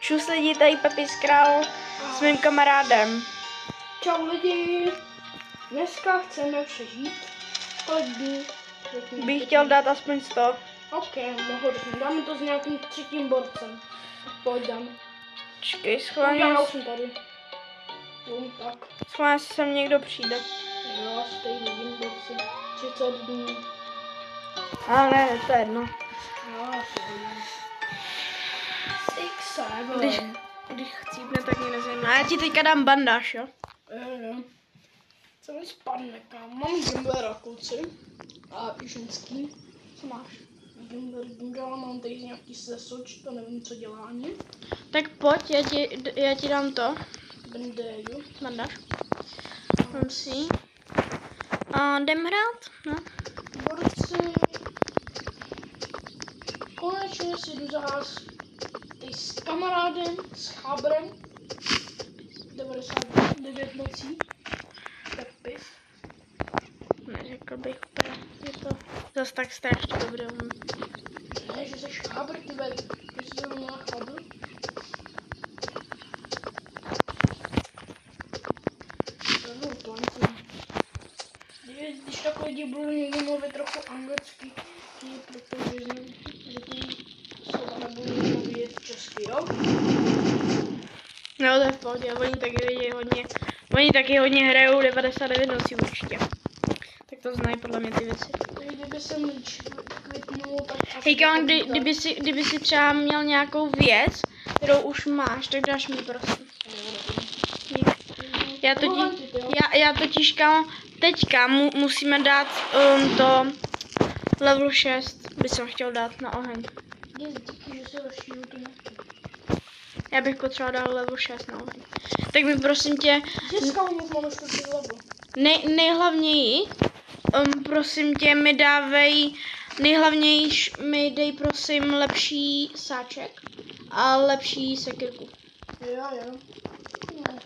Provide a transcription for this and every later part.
Čus lidi, tady Pepis Král s mým kamarádem. Čau lidi, dneska chceme přežít. Kolik dní? Bych chtěl dát aspoň 100. Ok, mohu dáme to s nějakým třetím borcem. Pojď dám. Čekej, Já už jsem tady. Tak. schválně se sem někdo přijde. Jo, stojí vidím borci. 30 dní. Ale ne, to je jedno. Jo, stojí. 6, 7. Když chcípne, tak mě nezajímá. Já ti teďka dám bandáž, jo? Jo. Co mi spadne, kam? Mám Gimblera, kluci. A i ženský. Co máš? Gimbler, mám tady nějaký sesoč, to nevím, co dělá ani. Tak pojď, já ti dám to. Bandážu. Bandáž. Mám si. A jdem hrát? No. Borci. Konečně si jdu za vás teď s kamarádem, s Chábrem. 99 nocí. Pepis. Neřekl bych úplně, je to zas tak strašně dobré. Ne, že jsi Chábr, ty vede. Že jsi to měla Chábr. Když tak lidi budou někdy mluvit trochu anglicky, protože že ty slova nebudou mluvit česky, jo? No to je v pohodě, oni taky hodně hrajou 99 nocí určitě. Tak to znají podle mě ty věci. Kdyby jsem kvitnul, tak asi... Hej kámo, kdyby si třeba měl nějakou věc, kterou už máš, tak dáš mi prosím. Já totiž kámo, teďka musíme dát to level 6, by jsem chtěl dát na oheň. Díky, že se rozšířil to nějaký. Já bych potřeboval dát level 6 na oheň. Tak mi prosím tě... Dneska u nich máme 4 level. Nejhlavněji, prosím tě, mi dávej, nejhlavněji mi dej prosím lepší sáček a lepší sekirku. Jo. No.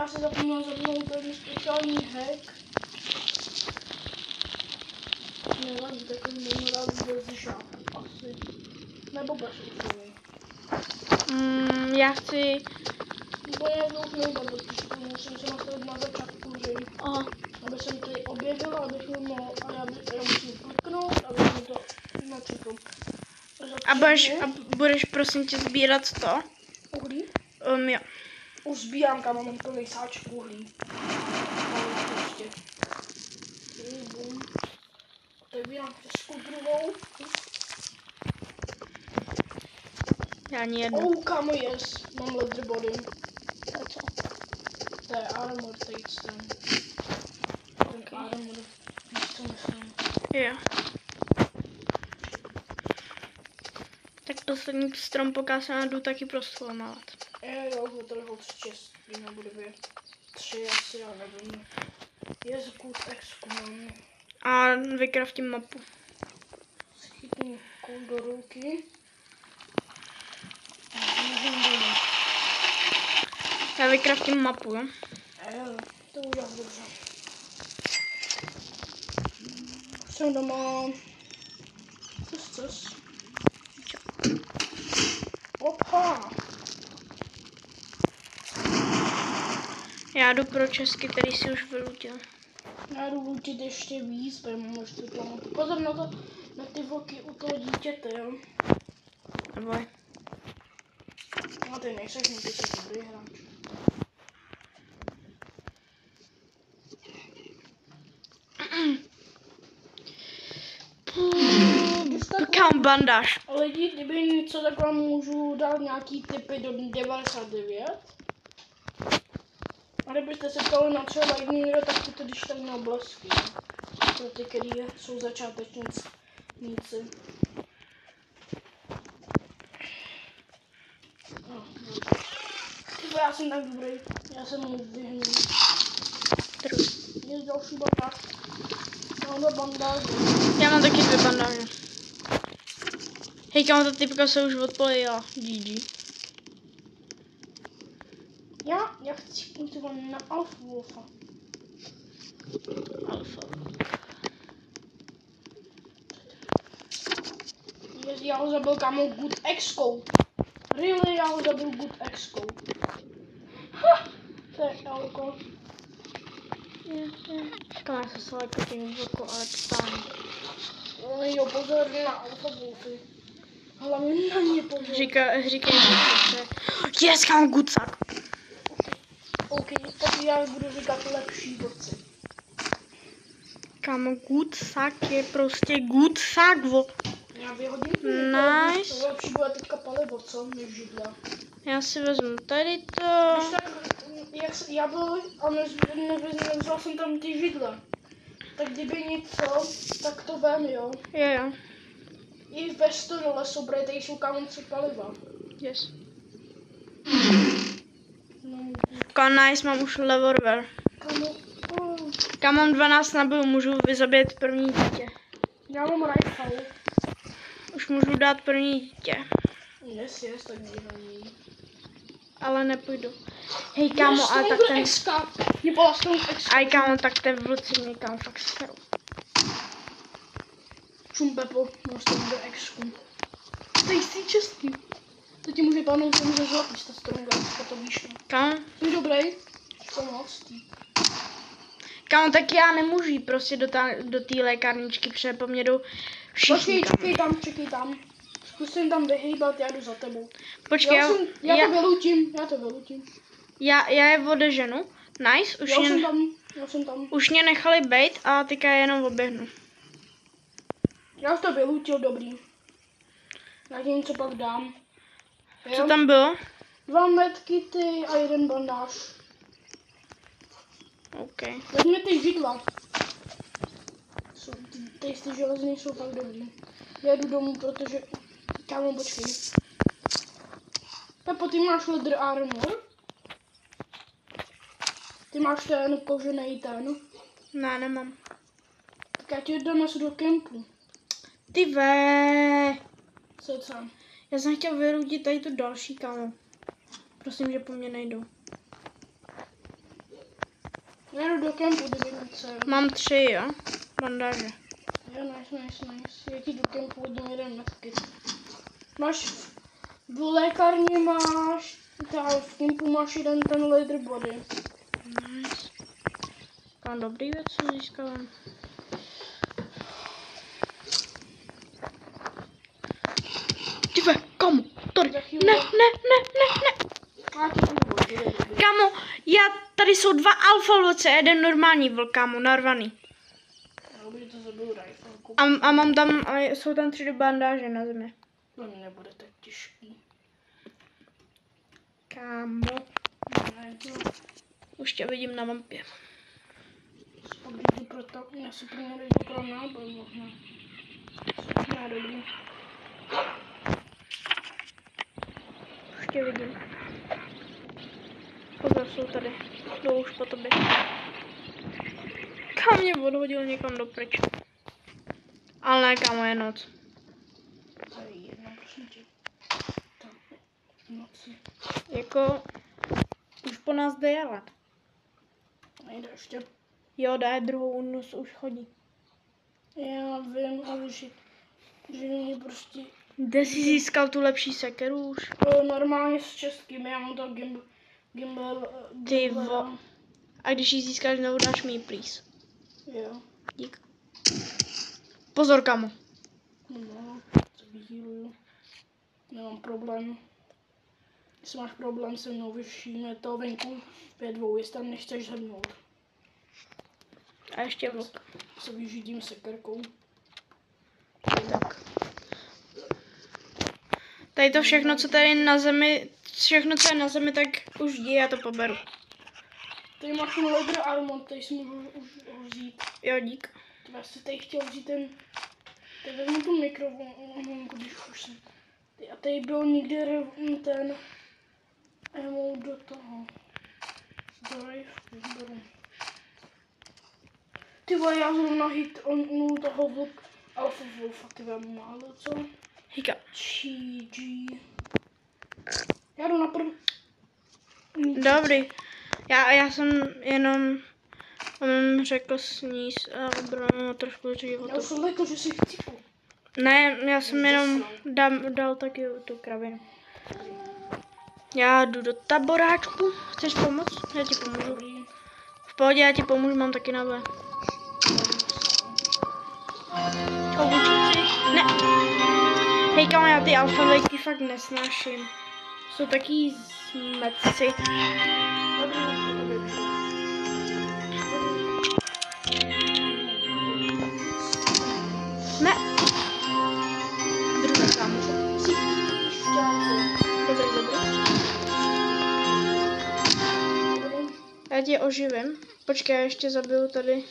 Já se zapomněl zapnout ten speciální hack. Nevadí, takový nejmoral bez žáb, asi. Nebo bez účely. Já chci... Nebo já už nejde do tisku, musím se nastavit na začátku hry. Aha. Aby jsem tady objevil, abych mi mohl, a já musím kliknout, abych mi to načetl. A budeš prosím tě sbírat to? Uhlí? Jo. Už sbírám, kam mám plný sáček uhlí. Bum. Otevírám těžkou druhou. Já ani jednu. Kamo, yes. Mám leather body. To je co? To je armor, tady ten. Ten armor. Víš co myslím. Jo. Tak poslední strom pokáse jdu taky prostvolenávat. Jo, tady ho 6, nebude 3 asi, já nevím. Je kult exku mám. A vykraftím mapu. Schytnu koul do ruky. Já vykraftím mapu, jo? Jo, to udělám dobře. Jsem doma. Cus. Opa! Já jdu pro česky, který si už vylutil. Já jdu lutit ještě víc, protože mám ještě plánu. Pozor na to, na ty vlky u toho dítěte, jo? Neboj. No ty nejseš, ty jsi dobrý hráč. Kam bandáž? Lidi, kdyby něco takhle můžu dát nějaký tipy do 99. A kdybyste se ptali na třeba jiný video, tak to když tak na oblesky. Pro ty, který jsou začátečníci. Tyba, já jsem tak dobrý. Já jsem mu vyhnul. Je další bandáž. Mám 2 bandáže. Já mám taky 2 bandáže. Hej, kam ta typka se už odpojila. GG. Já chci kultivovat na Alpha Wolfa. Já ho zabil kámo good exkou. Really, já ho zabil good exkou. To je alko. Kam já se selekl tím vlku, ale totálně. Jo, pozor na alfa wolfy. Hlavně na ně pozor. Říkej, že to je. Yes, kam gucak. OK, tak já budu říkat lepší vlci. Kámo, gucak je prostě gucak, vo. Já vyhodím Nice. to lepší bude teďka palivo, co? Než židla. Já si vezmu tady to. Když tak, jak já byl, a nevzal jsem tam ty židle. Tak kdyby něco, tak to vem, jo. Jo. I ve stodole sobré, tady jsou kámo 3 paliva. Yes. No, Nice, mám už revolver. kámo, Kam mám 12 nabojů, můžu vyzabít první dítě. já mám rifle. Už můžu dát první dítě. Yes, tak nejraní. Ale nepůjdu. Hej kámo, ale tak ten... Mě byla Strong X. Aj kámo, tak ten vlci mě kámo fakt seru. Čumpepo, má Strong X-ku. Ty jsi čestný. To ti může padnout ten ze zlatý, ta Strong X, to víš. Kámo? Jsi dobrý? Pomoc. Kámo, tak já nemůžu jít prostě do té lékárničky, protože po mě jdou všichni. Čekej tam. Zkusím tam vyhýbat, já jdu za tebou. Počkej, já to vylutím. Já je odeženu. Nice, Já jsem tam. Už mě nechali bejt a teďka jenom oběhnu. Já už to vylutil, dobrý. Já ti něco pak dám. Co tam bylo? 2 medkity a 1 bandáž. OK. Vezmi ty židla. Ty železní jsou fakt dobrý. Já jdu domů, protože... Kámo, počkej. Pepo, ty máš leather armor? Ty máš ten kožený ten? Ne, nemám. Tak já ti dám do kempu. Ty ve. Co? Já jsem chtěl vyrudit tady tu další, kámo. Prosím, že po mně nejdou. Já jdu do kempu, kdyby něco. Mám 3, jo? Bandáže. Jo, nice. Já ti do kempu hodím 1 medkit. Máš... V lékárně máš... v kempu máš 1 ten leather body. Nice. Mám dobrý věc, co získávám. Tyve, kámo, tady. Ne. Kámo, tady jsou 2 alfa vlci a 1 normální vlk, kámo, narvaný. A mám tam, jsou tam 3 bandáže na zemi. To nebude tak těžký. Kámo. Už tě vidím na mapě. Já si pro mě pro náboj možná. Ne, dobrý. Už tě vidím. Pozor, jsou tady. Jdou už po tobě. Kam mě odhodil někam dopryč. Ale ne, kámo, je noc. Tady jedna, prosím tě. Tak, noci. Jako, už po nás jde jelet. Nejde ještě. Jo, dá druhou nos, už chodí. Já vím, ale že mě prostě... Kde jsi získal tu lepší sekeru už? Normálně s českým, já mám to gimbal. Ty vo. A když ji získáš znovu, dáš mi ji, please. Jo. Dík. Pozor, kamo. No, co vyhýluju. Nemám problém. Jestli máš problém se mnou, vyšíme to venku 5-2, jestli tam nechceš zhrnout. A ještě vlk. Se vyžídím sekerkou. Tak. Tady to všechno, co tady na zemi, co je na zemi, tak už jdi, já to poberu. Tady máš ten leather armor, tady si můžu už ho vzít. Jo, dík. Já si tady chtěl vzít ten... Tady vezmu tu mikrovlnku, když už jsem... A tady byl někde ten... Ammo do toho. Beru. Ty vole, já zrovna hitnul toho vlk. Alfa Wolfa, ty vole, málo, co? Hýka. GG. Já jdu na Dobrý. Já jsem jenom řekl sníz a obranu trošku života. Já jsem řekl, že si chcípu. Ne, já jsem jenom dal taky tu kravinu. Já jdu do taboráčku. Chceš pomoct? Já ti pomůžu. Dobrý. V pohodě, já ti pomůžu, mám taky na B. Obučíci? Ne. Hej, kámo, já ty alfabety fakt nesnáším. Jsou taky zmetci. Ne. Druhý, kámo. Dobrý. Já tě oživím. Počkej, já ještě zabiju tady.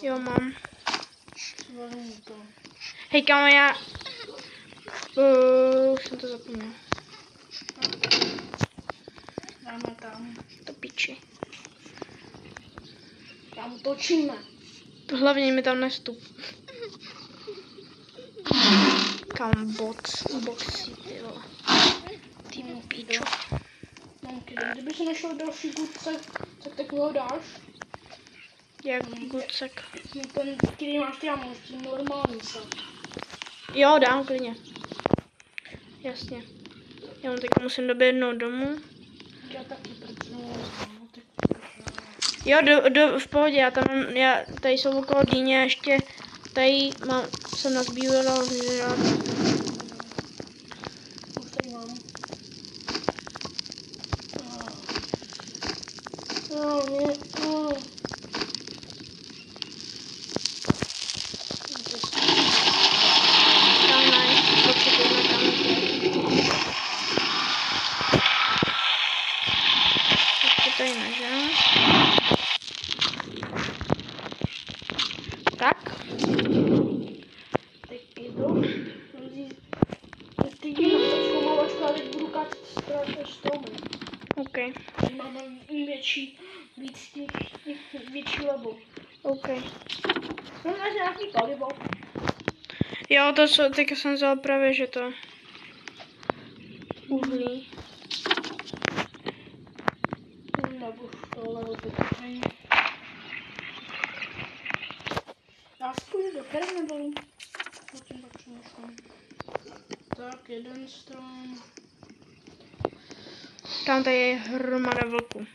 Jo, mám. Hej, kámo, já... už jsem to zapomněl. Dáme tam. To piči. Tam točíme. Hlavně mi tam nestup. Kam boxy, ty vole. Ty mu píčo. Kdyby se našel další gudce, tak mi ho dáš? Jak gucek. Ten, který máš ty jámu, s tím normální se. Jo, dám klidně. Jasně. Já mu teď musím doběhnout domů. Já taky, protože Jo, v pohodě, tady jsou okolo dýně, ještě tady jsem nazbívala žrát. už tady mám. Tady nažám. Tak. Teď jdu. Teď jdu na zkoumávačku a teď budu kácet stromy. OK. Máme větší level. OK. Máš nějaký palivo? Jo, teďka jsem vzal právě, že to uhlí. Nebo tohle vytvoření. Já si půjdu do karnevalu. Zatím tak přemýšlím. Tak, jeden strom. Tam tady je hromada vlků.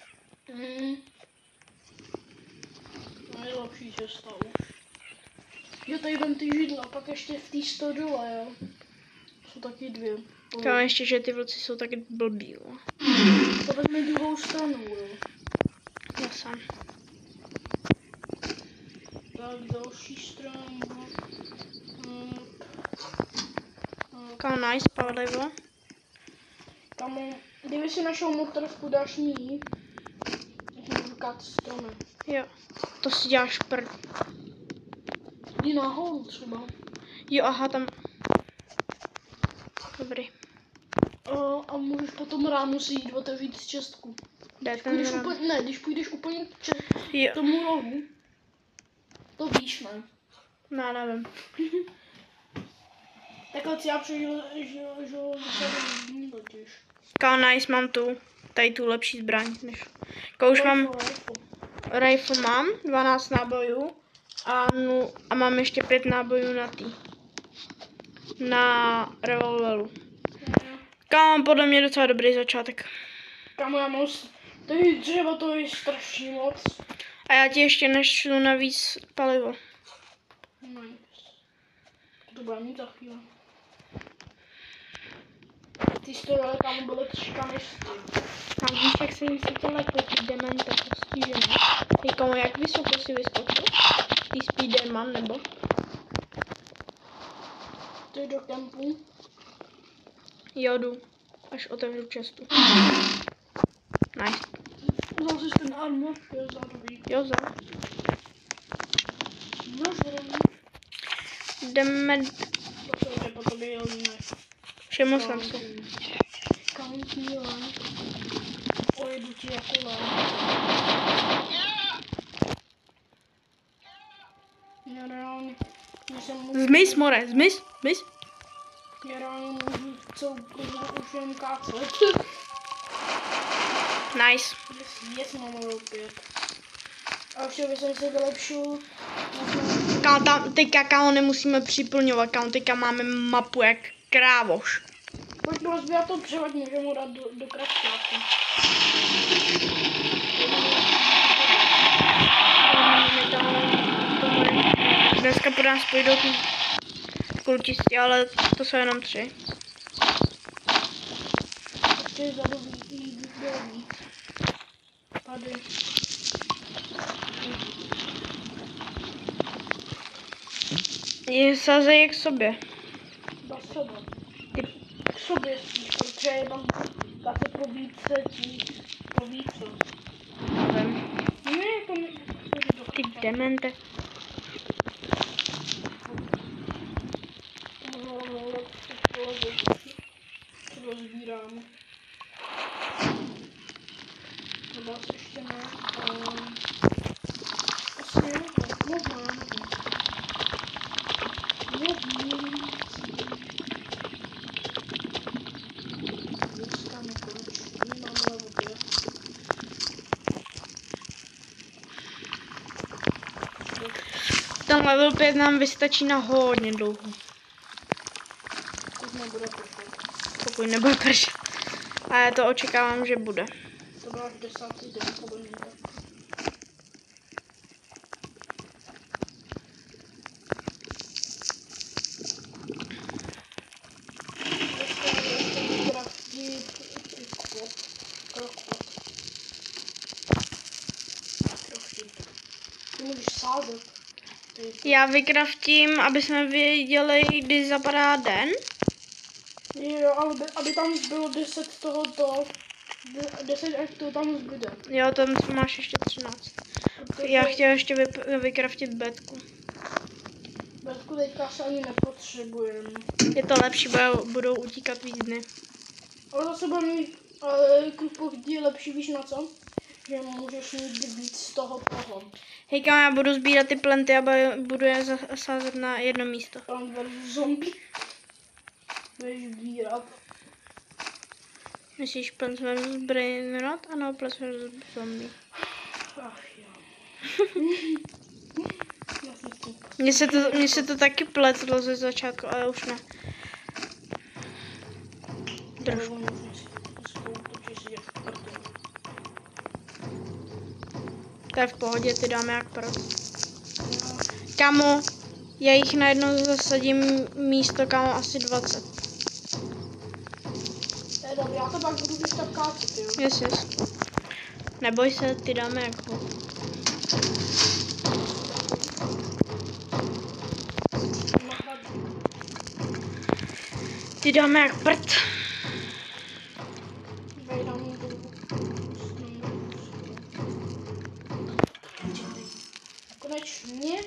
Nejlepší cesta už. Jo, tady vem ty židla, pak ještě v té stodole, jo. Jsou taky dvě. Tam ještě, že ty vlci jsou taky blbý, jo. To vezmi druhou stranu, jo. Já sám. Tak, další stranu. Kam nice, palivo. Tam, kdyby si našel motorku, dáš mi ji. Tak můžu kát stromy. Jo, to si děláš prd. Jdi nahoru třeba. Jo, aha, tam. Dobrý. A můžeš potom ráno si jít otevřít z čestku. Kde ten rám? Když půjdeš úplně Jo. k tomu rohu, to víš, ne? No, nevím. Takhle já přežil, že ho totiž. Kam nice, mám tady tu lepší zbraň, než... Už mám, rifle mám, 12 nábojů a mám ještě 5 nábojů na revolveru. Kam podle mě docela dobrý začátek. Kamu já moc, tady dřeva to je strašně moc. A já ti ještě nešlu navíc palivo. Nice. To bude mít za chvíli. Ty story tam byly třika než ty. A víš, jak se jim sytěl jako ty demente postižené. Říkám, jak vysoko si vyskočil? Ty Spiderman, nebo? Ty do kempu. Jo, jdu. Až otevřu čestu. Nice. Vzal jsi ten armor? Jo, zároveň. Jo, za. No, zrovna. Jdeme. To je po tobě jelíme. Všiml jsem se. Count Milan. Ojedu ti jako lán. Já reálně Zmiz, more, zmiz. Já reálně můžu celou kozu už jen kácet. Nice. Yes, mám opět. A všel bych jsem se vylepšil. Kámo, tam teďka kámo nemusíme připlňovat, kámo, teďka máme mapu jak krávoš. Pojď rozbírat to převad, můžeme ho dát do kraftáku. Dneska po nás půjdou ty kultisti, ale to jsou jenom 3. Ještě vzadu bylo víc. Tady. Je sázej k sobě. Do sebe. K sobě spíš, protože je tam zase po více. Nevím. Ne, to ne. Ty demente. Rozbíráme. Nebo asi ještě ne. Asi jo, možná, nevím. Dneska nekonečně, nemáme level. Ten level 5 nám vystačí na hodně dlouho. Teď nebude pršet. Pokud nebude pršet. A já to očekávám, že bude. To bylo až 10. den, to bude tak. Ty můžeš sázet. Já vykraftím, aby jsme věděli, kdy zapadá den. Jo, ale aby tam bylo 10 tohoto, 10 až to tam zbyde. Jo, tam máš ještě 13. Já chtěl ještě vykraftit bedku. Bedku teďka se ani nepotřebujeme. Je to lepší, budou utíkat víc dny. Ale zase bude mít, je lepší, víš na co? Že můžeš mít víc z toho. Hej, kam já budu sbírat ty plenty a budu je sázet na jedno místo. Tam versus zombie. Budeš sbírat. Myslíš Plants vs. Brainrot? Ano, Plants vs. Zombie. Ach jo. Mně se to taky pletlo ze začátku, ale už ne. Trošku. To je v pohodě, ty dáme jak prd. Kamo, já jich najednou zasadím místo, kamo, asi 20. To je dobrý, já to pak budu víc tak kácet, jo. Yes. Neboj se, ty dáme jak ho. Ty dáme jak prd. Konečně.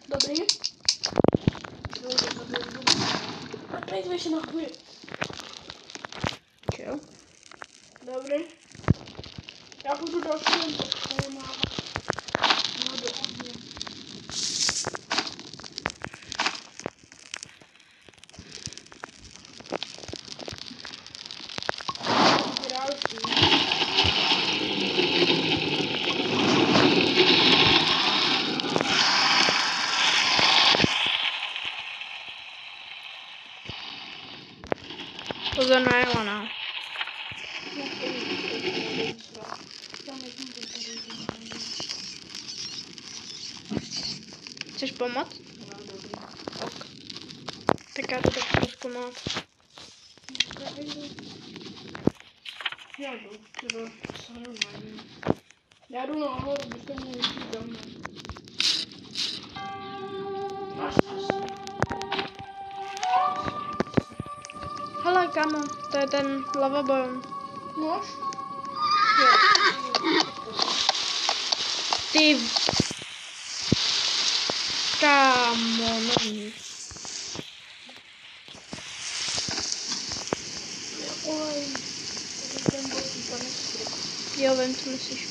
Dobrý. Tady se na chvíli. Jo. Dobrý. Já budu další jen poskoumávat. No do ohně. Pozor na Ilona. Chceš pomoct? Ok. Tak já to tak prozkoumat. Já jdu, třeba se normální. Já jdu nahoru, byste mě nešli za mnou. Hele, kamo, to je ten lavabiom. Máš? Ty... Kámo, no nic. Oj, ten byl úplně skryt. Jo, vím, co myslíš.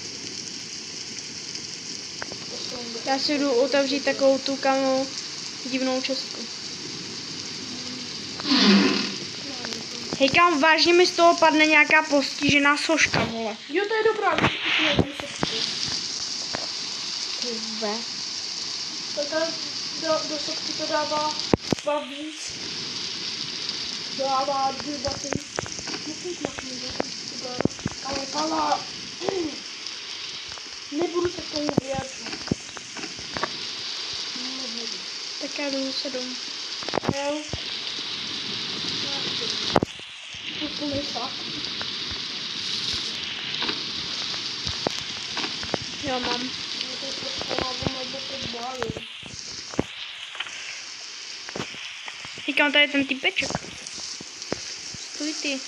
Já si jdu otevřít takovou tu, kamo, divnou čestku. Hej, kam vážně mi z toho padne nějaká postižená soška, vole. Jo, to je dobrá, když nevím, co Tyve. tak do sopky to dává 2 víc. Dává 2 ty. Ale kala. Nebudu se k tomu vyjádřit. Nebudu. Tak já jdu se domů. Jo. Úplný fakt. Jo, mám. Říkám, tady je ten typeček. Stůj ty.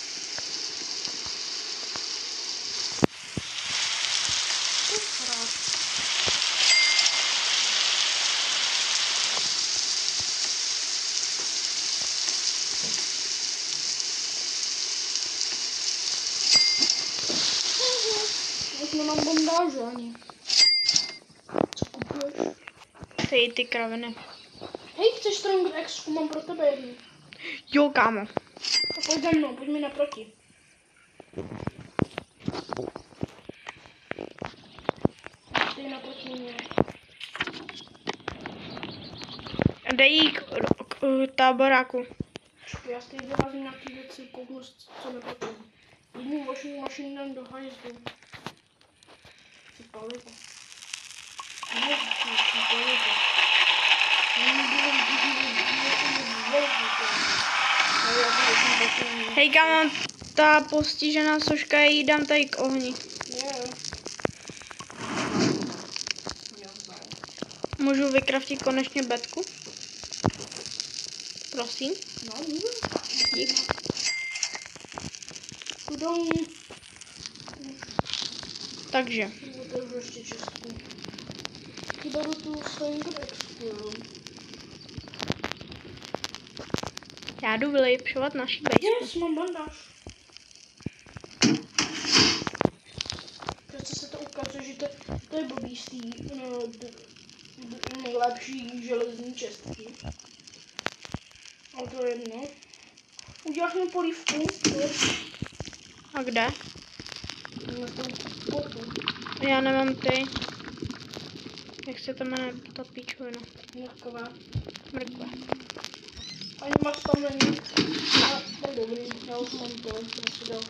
Už nemám bandáže ani. Co kupuješ? Ty kraviny. Hej, chceš Stronger X? Mám pro tebe jednu. Jo, kámo. A pojď za mnou, pojď mi naproti. Ty naproti mě. Dej jí k táboráku. Já si vyházím nějaký věci, kouknu, co nepotřebuji. Jednu washing machine dám do hajzlu. Ty palivo. Ty palivo. Hej, kámo, ta postižená soška, jí dám tady k ohni. Můžu vykraftit konečně bedku? Prosím. No, můžu. Dík. Takže. Otevřu ještě čestku. Beru tu Stronger X. Já jdu vylepšovat naší bejsku. Yes, mám bandáž. Přece se to ukazuje, že to je blbý z té nejlepší železní čestky. Ale to je jedno. Uděláš mi polívku? A kde? Na tom potu. Já nemám ty. Jak se to jmenuje ta píčovina? Mrkva. Mrkve. Ani máš tam není. No, tak dobrý, já už mám to, jsem si dal.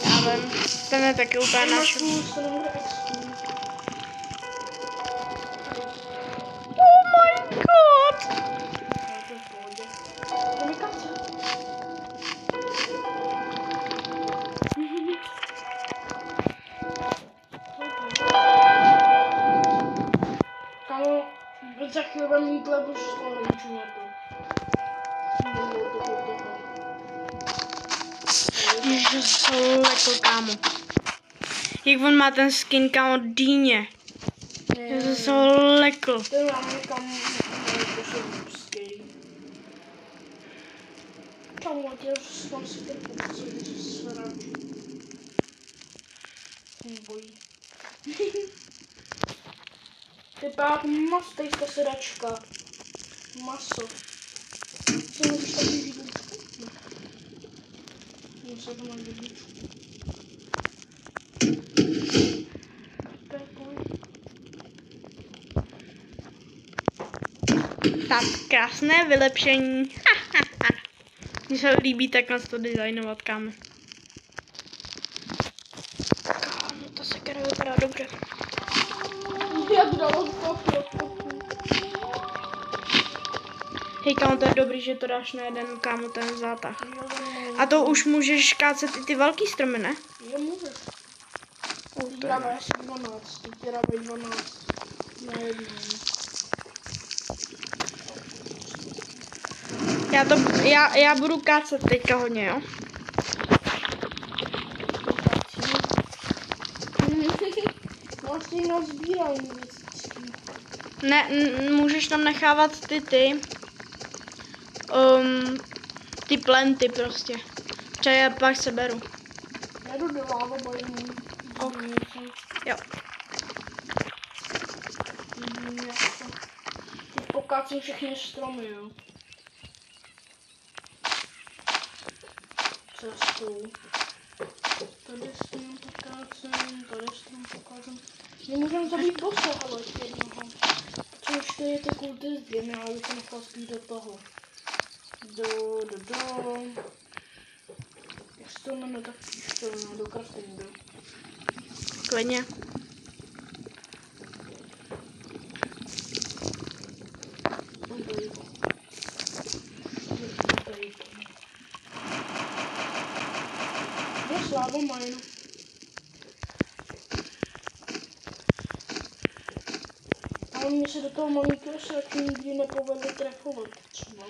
Já vím, ten je taky úplně náš. Oh my god! Kámo, za chvíli budeme mít level 6 na to. Ježiš, jsou lekl, kámo. Jak on má ten skin, kámo, dýně. Ježiš, jsou lekl. Ten mám někam pošel. Kámo, já mám si ten pocit, že se sráčí. Bojí. Ty pák mastejska sedačka. Maso. Co můžeš taky židličku? Ne. Musím to mít židličku. Tak, krásné vylepšení. Mně se líbí takhle to designovat, kámo. Kámo, ta sekera vypadá dobře. Jak dalo to? Hej, kámo, to je dobrý, že to dáš na jeden, kámo, ten zátah. A to už můžeš kácet i ty velký stromy, ne? Jo, můžeš. Ty dávají asi 12. Ty dávají 12. Na jednu. Já budu kácet teďka hodně, jo? Vlastně nazbírají věci. Ne, můžeš tam nechávat ty plenty prostě. Třeba já pak seberu. Já jdu do lávobojů. Ok. Jo. pokácím všechny stromy, jo. Cestou. Tady strom pokácím, tady strom pokácím. Nemůžeme zabít bossa, ale jednoho. Což to je ty kulty s dvěmi, ale bych to nechal spíš do toho. Do. Jak se to jmenuje, tak to do craftingu. Klidně. Je sláva mine. Ale mně se do toho monitoru se taky nikdy nepovedlo trefovat třeba.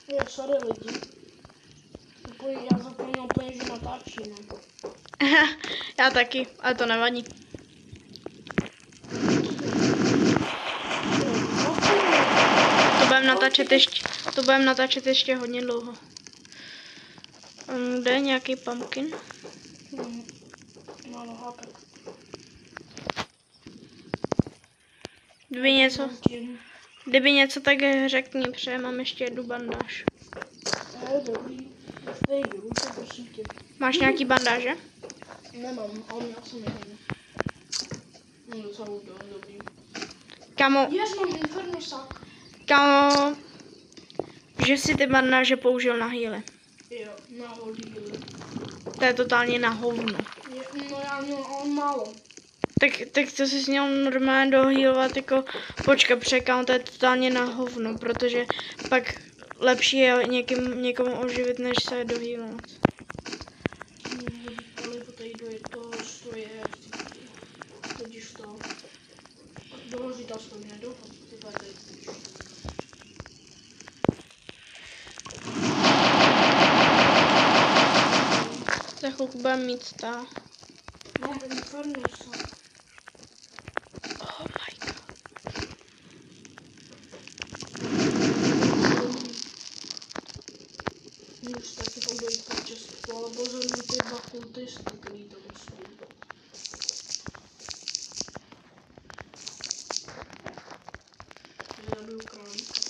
Je, sorry lidi. Já zapomněl úplně, že natáčíme. Já taky, ale to nevadí. To budeme natáčet ještě hodně dlouho. Kde je nějaký pumpkin? Málo hápek. Kdyby něco, tak řekni, protože mám ještě jednu bandáž. Dobrý. Tady jdu, prosím tě. Máš nějaký bandáže? Nemám, ale měl jsem jeden. No docela dobrý. Kamo, Mám inferno sak. kamo, že si ty bandáže použil na healy. Jo, na hodíle. To je totálně na hovno. No já měl málo. Tak to si měl normálně dohealovat jako počkat, překám, to je totálně na hovno, protože pak lepší je někomu oživit, než se dohealovat. Totiž to. Doložit aspoň nedoufám, ty tady. Za chvilku budeme mít stál. Mám inferno sak. Oh my god. Už taky tam dojít počasto, ale pozor na ty dva kultisty, který tam jsou. Zabiju králíka.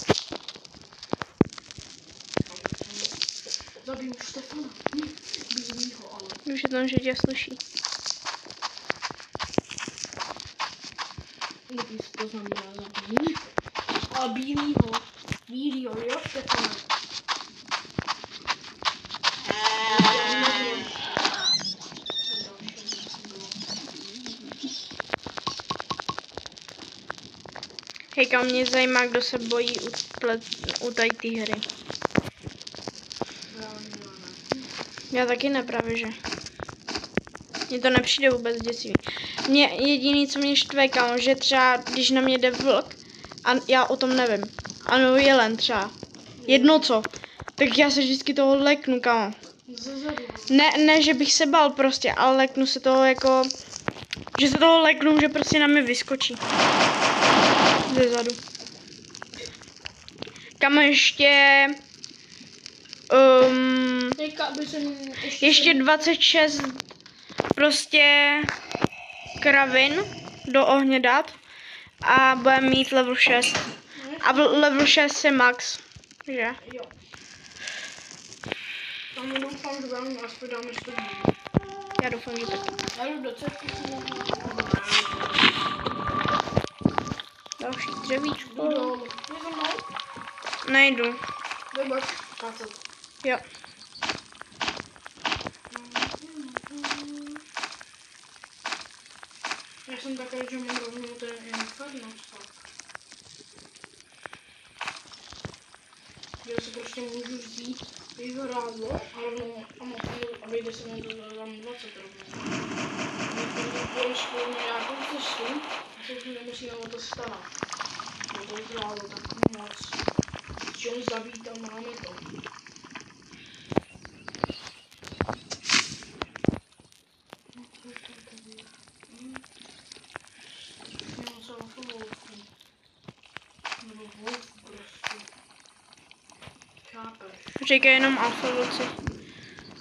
Zabiju Štefana. Bílýho, ale. Už je tam, že tě sluší. Když to znamená zabíjí. A bílýho. Bílýho, jo, Štefana. Hejka, mě zajímá, kdo se bojí u tady té hry. Já taky ne, právě že. Mně to nepřijde vůbec děsivý. Mě jediný, co mě štve, kámo, že třeba, když na mě jde vlk, a já o tom nevím, ano, jelen třeba, jedno co, tak já se vždycky toho leknu, kámo. Ne, že bych se bál prostě, ale leknu se toho jako, že se toho leknu, že prostě na mě vyskočí. Zezadu. Kámo, ještě... ještě 26 prostě kravin do ohně dát a budeme mít level 6. A level 6 je max, že? Jo. Tam doufám, že vám aspoň dáme 100 dní. Já doufám, že taky. Já jdu do cesty. Další dřevíčko. Jde za mnou? Nejdu. Dobar, kácet. Jo. Já jsem takový, že mám rovnou ten inferno. Já si prostě můžu vzít jeho rázlo a vyjde se mi to tam 20 rovnou. Když půjdu nějakou cestu, tak se nemusíme o to starat. No to zvládlo tak moc. S čím zabít a máme to. Říkej jenom alfa volci.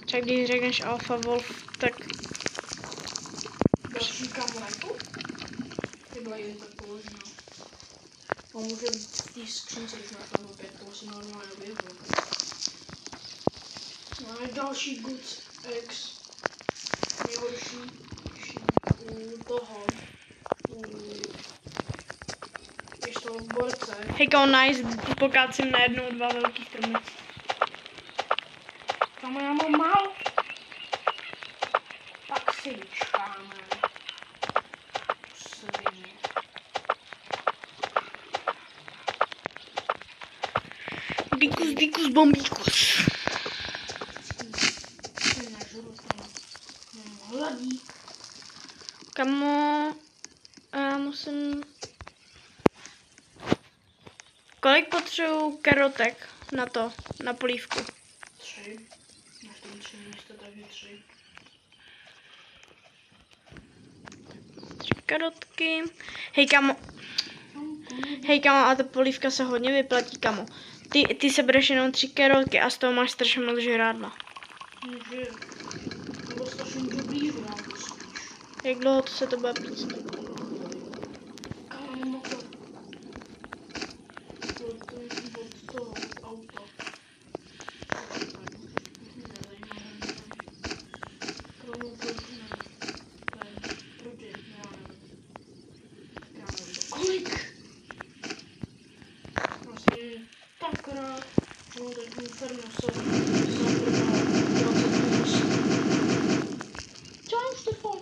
Třeba když řekneš alfa wolf, tak... Další kamleku? byla jen tak položená. A může v té skřínce, když máš tam opět, to asi normálně objevil. Máme další Goods X. Nejhorší u toho. Když toho borce. Hejka, nice, pokácím najednou 2 velký stromy. Tam já mám málo. Tak si vyčkáme. Svině. Díkus, bombíkus. Hladí. Kamo, já musím... Kolik potřebuju karotek na to, na polívku? 3. Máš tam 3 místa, takže 3. 3 karotky. Hej kamo, a ta polívka se hodně vyplatí, kamo. Ty sebereš jenom 3 karotky a z toho máš strašně moc žrádla. Může. Nebo strašně dobrý žrádlo spíš. Jak dlouho to se to bude pít? Kamo, motor. Od toho auta. Kolik? Vlastně takrát, no tak Inferno se zaprodal 20 minus. Čau, Štefan.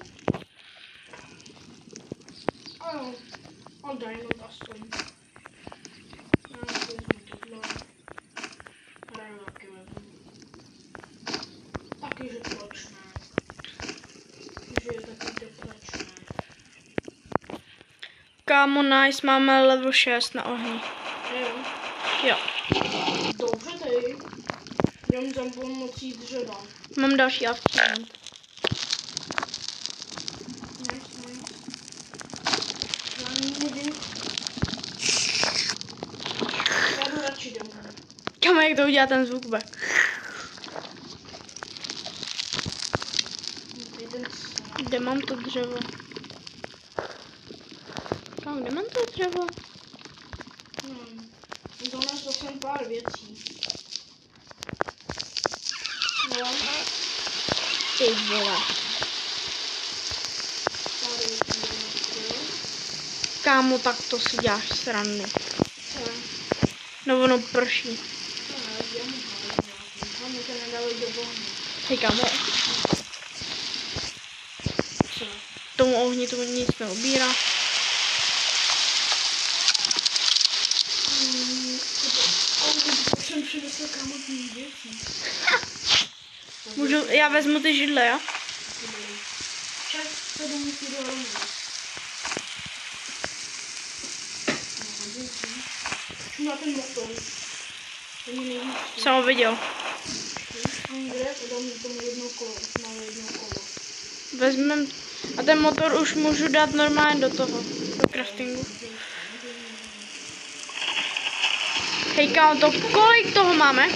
Ano, a Diamond aspoň. Já si vezmu tohle. Hraju taky vezmu. Taky, že proč ne? Že je taky proč ne? Kámo, nice, máme level 6 na ohni. Jo. Jo. Dobře ty. Jdem za pomocí dřeva. Mám další achievement. Nice. Já nevím. Já jdu radši domů. Kámo, jak to udělá ten zvuk, be? Kde mám to dřevo? Kámo, kde mám to dřevo? Donesl jsem pár věcí. No, Ty vole. pár věcí donesl. Kámo, tak to si děláš srandy. Co? No ono prší. Já mu hlavně to nedali do ohně. Hej kámo, Co? tomu ohni to nic neobírá. Tak jsem přinesl kámo ty věcí. Můžu, já vezmu ty židle, jo? 6, 7 kg. Šum na ten motor. To mi nejvíc. Jsem ho viděl. Kde? To dám tomu jedno kolo. Už máme jedno kolo. Vezmem, a ten motor už můžu dát normálně do toho, do craftingu. Hej kámo, to kolik toho máme?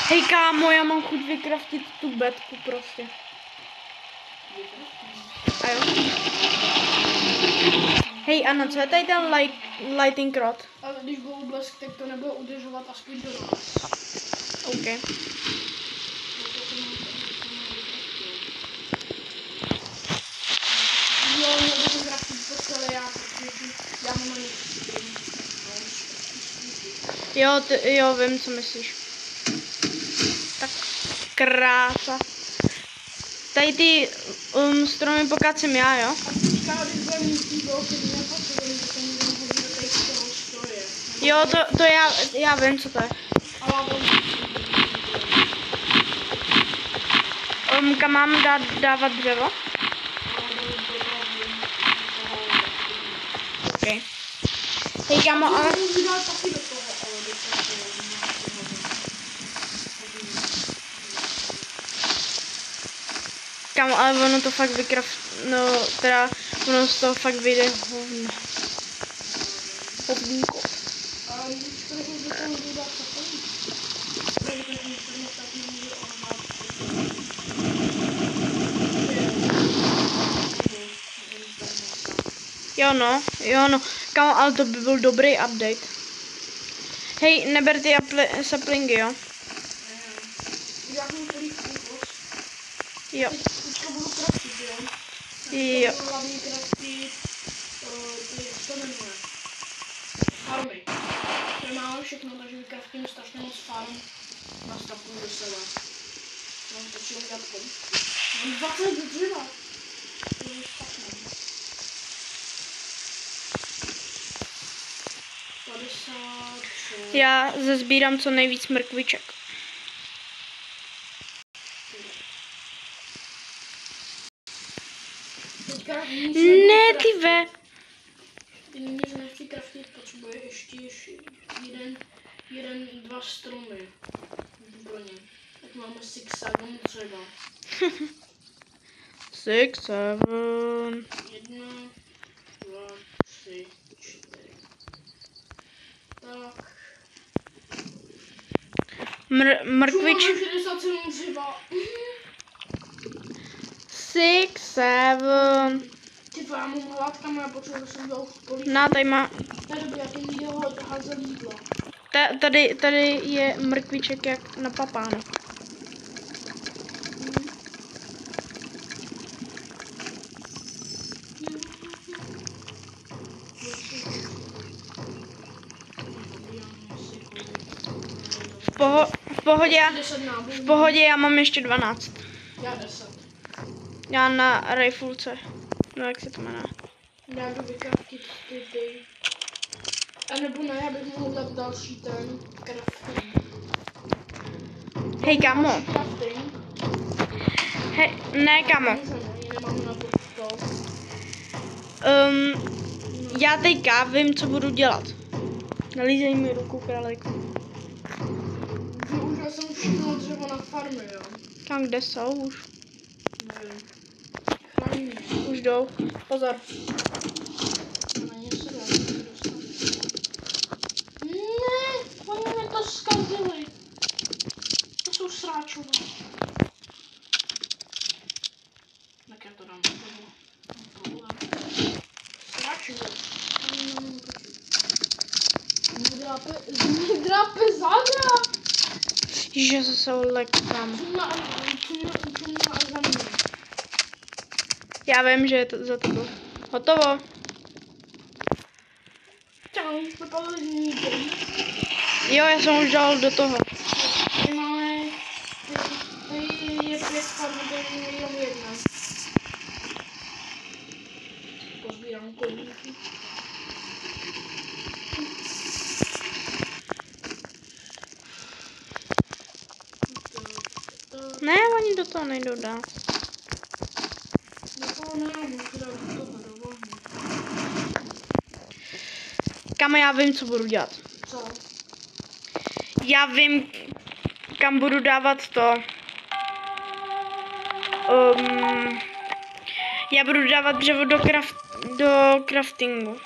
Hej kámo, já mám chuť vykraftit tu betku prostě. A jo. Hej Anna, co je tady ten lighting rod? Ale když byl blesk, tak to nebude udržovat aspoň do nás. OK. Jo, měl bych grafit po celé já, protože já mám nic. Jo, vím, co myslíš. Tak krása. Tady ty stromy pokácím já, jo? A teďka, když budeme mít tý bloky, nepotřebujeme, že to můžeme hodit do tady z toho stroje. Jo, to já vím, co to je. Kam mám dávat dřevo? OK. Hej, kámo, ale... Kámo, ale ono to fakt no, teda ono z toho fakt vyjde hovno. Hovnínko. Jo no. Kámo, ale to by byl dobrý update. Hej, neber ty saplingy, jo? Já jsem celý vkus. Jo. Teďka budu kraftit, jo? Jo. Budu hlavně kraftit, jak se to jmenuje? Farmy. To máme všechno, takže vykraftím strašně moc farm. Nastavuju do sebe. Mám točil jabko. Mám 20 dřeva. To je špatné. 53. Já zazbírám co nejvíc mrkviček. Teďka Ne, ty ve. Nic nechci kraftit, potřebuje ještě dva stromy. Pro ně. Tak máme 6-7 třeba. 6, 7. 1, 2, 3, 4. Tak. Mrkvič. 67 dřeva. 6, 7. Ty vole, já mám hládkama, já potřebuji, jsem dělal v polí. Na, tady má. Tady by jaký video házel jídlo. Tady je mrkviček jak na papánu. V pohodě já mám ještě 12. Já 10. Já na riflece. No jak se to jmenuje? Já jdu vykraftit ty. A nebo ne, já bych mohl dát další ten crafting. Hej kámo. Crafting. Hej, ne kámo. Nemám na to. Já teďka vím, co budu dělat. Nalízej mi ruku, králíku. Využil jsem všechno dřevo na farmě, jo. Tam, kde jsou už? Nevím. Chráním. Už jdou. Pozor. Na ně se dá dostat. Ne, oni mi to zkazili. To jsou sráčové. Tak já to dám na tohle. Sráčové. Drápe zadra. Že se lekám. Čumna a za mnou. Já vím, že je to za tebou. Hotovo. Čau, vypadali zníky. Jo, já jsem už dal do toho. Tady máme, tady je 5 farmy, tady je jenom jedna. Pozbírám koníky. Ne, oni do toho nejdou dál. Do toho ne, můžu dát do toho, do vohny. Kam já vím, co budu dělat. Co? Já vím, kam budu dávat to. Já budu dávat dřevo do craftingu.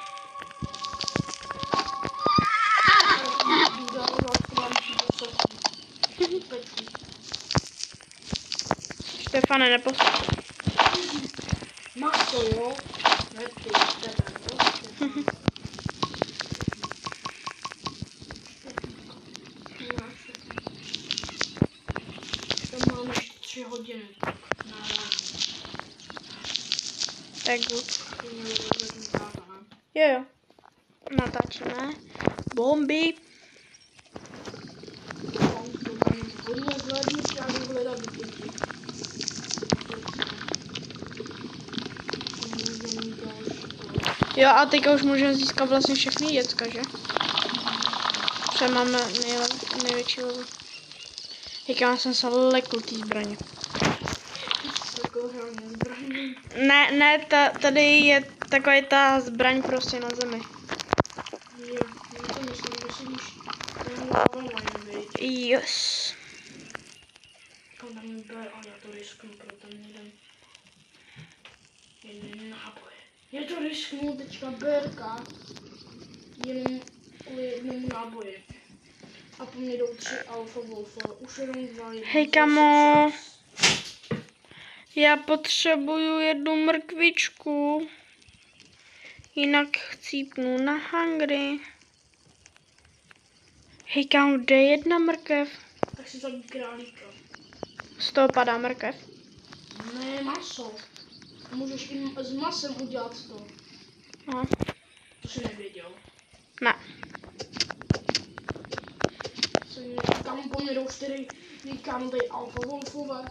Štefane, neposlouchej. Máš to, jo? Ne, ty, to máme 3 hodiny na ráno. Tak good. Jo. Natáčíme. Bomby. Hodně zhlédnutí a vyhledat děti. Jo, a teďka už můžeme získat vlastně všechny děcka, že? Protože máme největší lovu. Teďka jsem se lekl tý zbraně. Ne, tady je taková ta zbraň prostě na zemi. Jo, to myslím, že si víš, ten láva mají být. Yes. Podle mě bude, ale já to risknu pro ten jeden náboj. Já to risknu teďka berka, jenom kvůli jednomu náboji. A po mně jdou 3 alfa wolfa, už jenom 2. Hej kamo. Já potřebuju jednu mrkvičku. Jinak chcípnu na hangry. Hej, kámo, kde je jedna mrkev? Tak si zabij králíka. Z toho padá mrkev. Ne, maso. Můžeš i s masem udělat to. Aha. To jsi nevěděl. Ne. Tam po mě jdou 4 kámo tady alfa wolfové.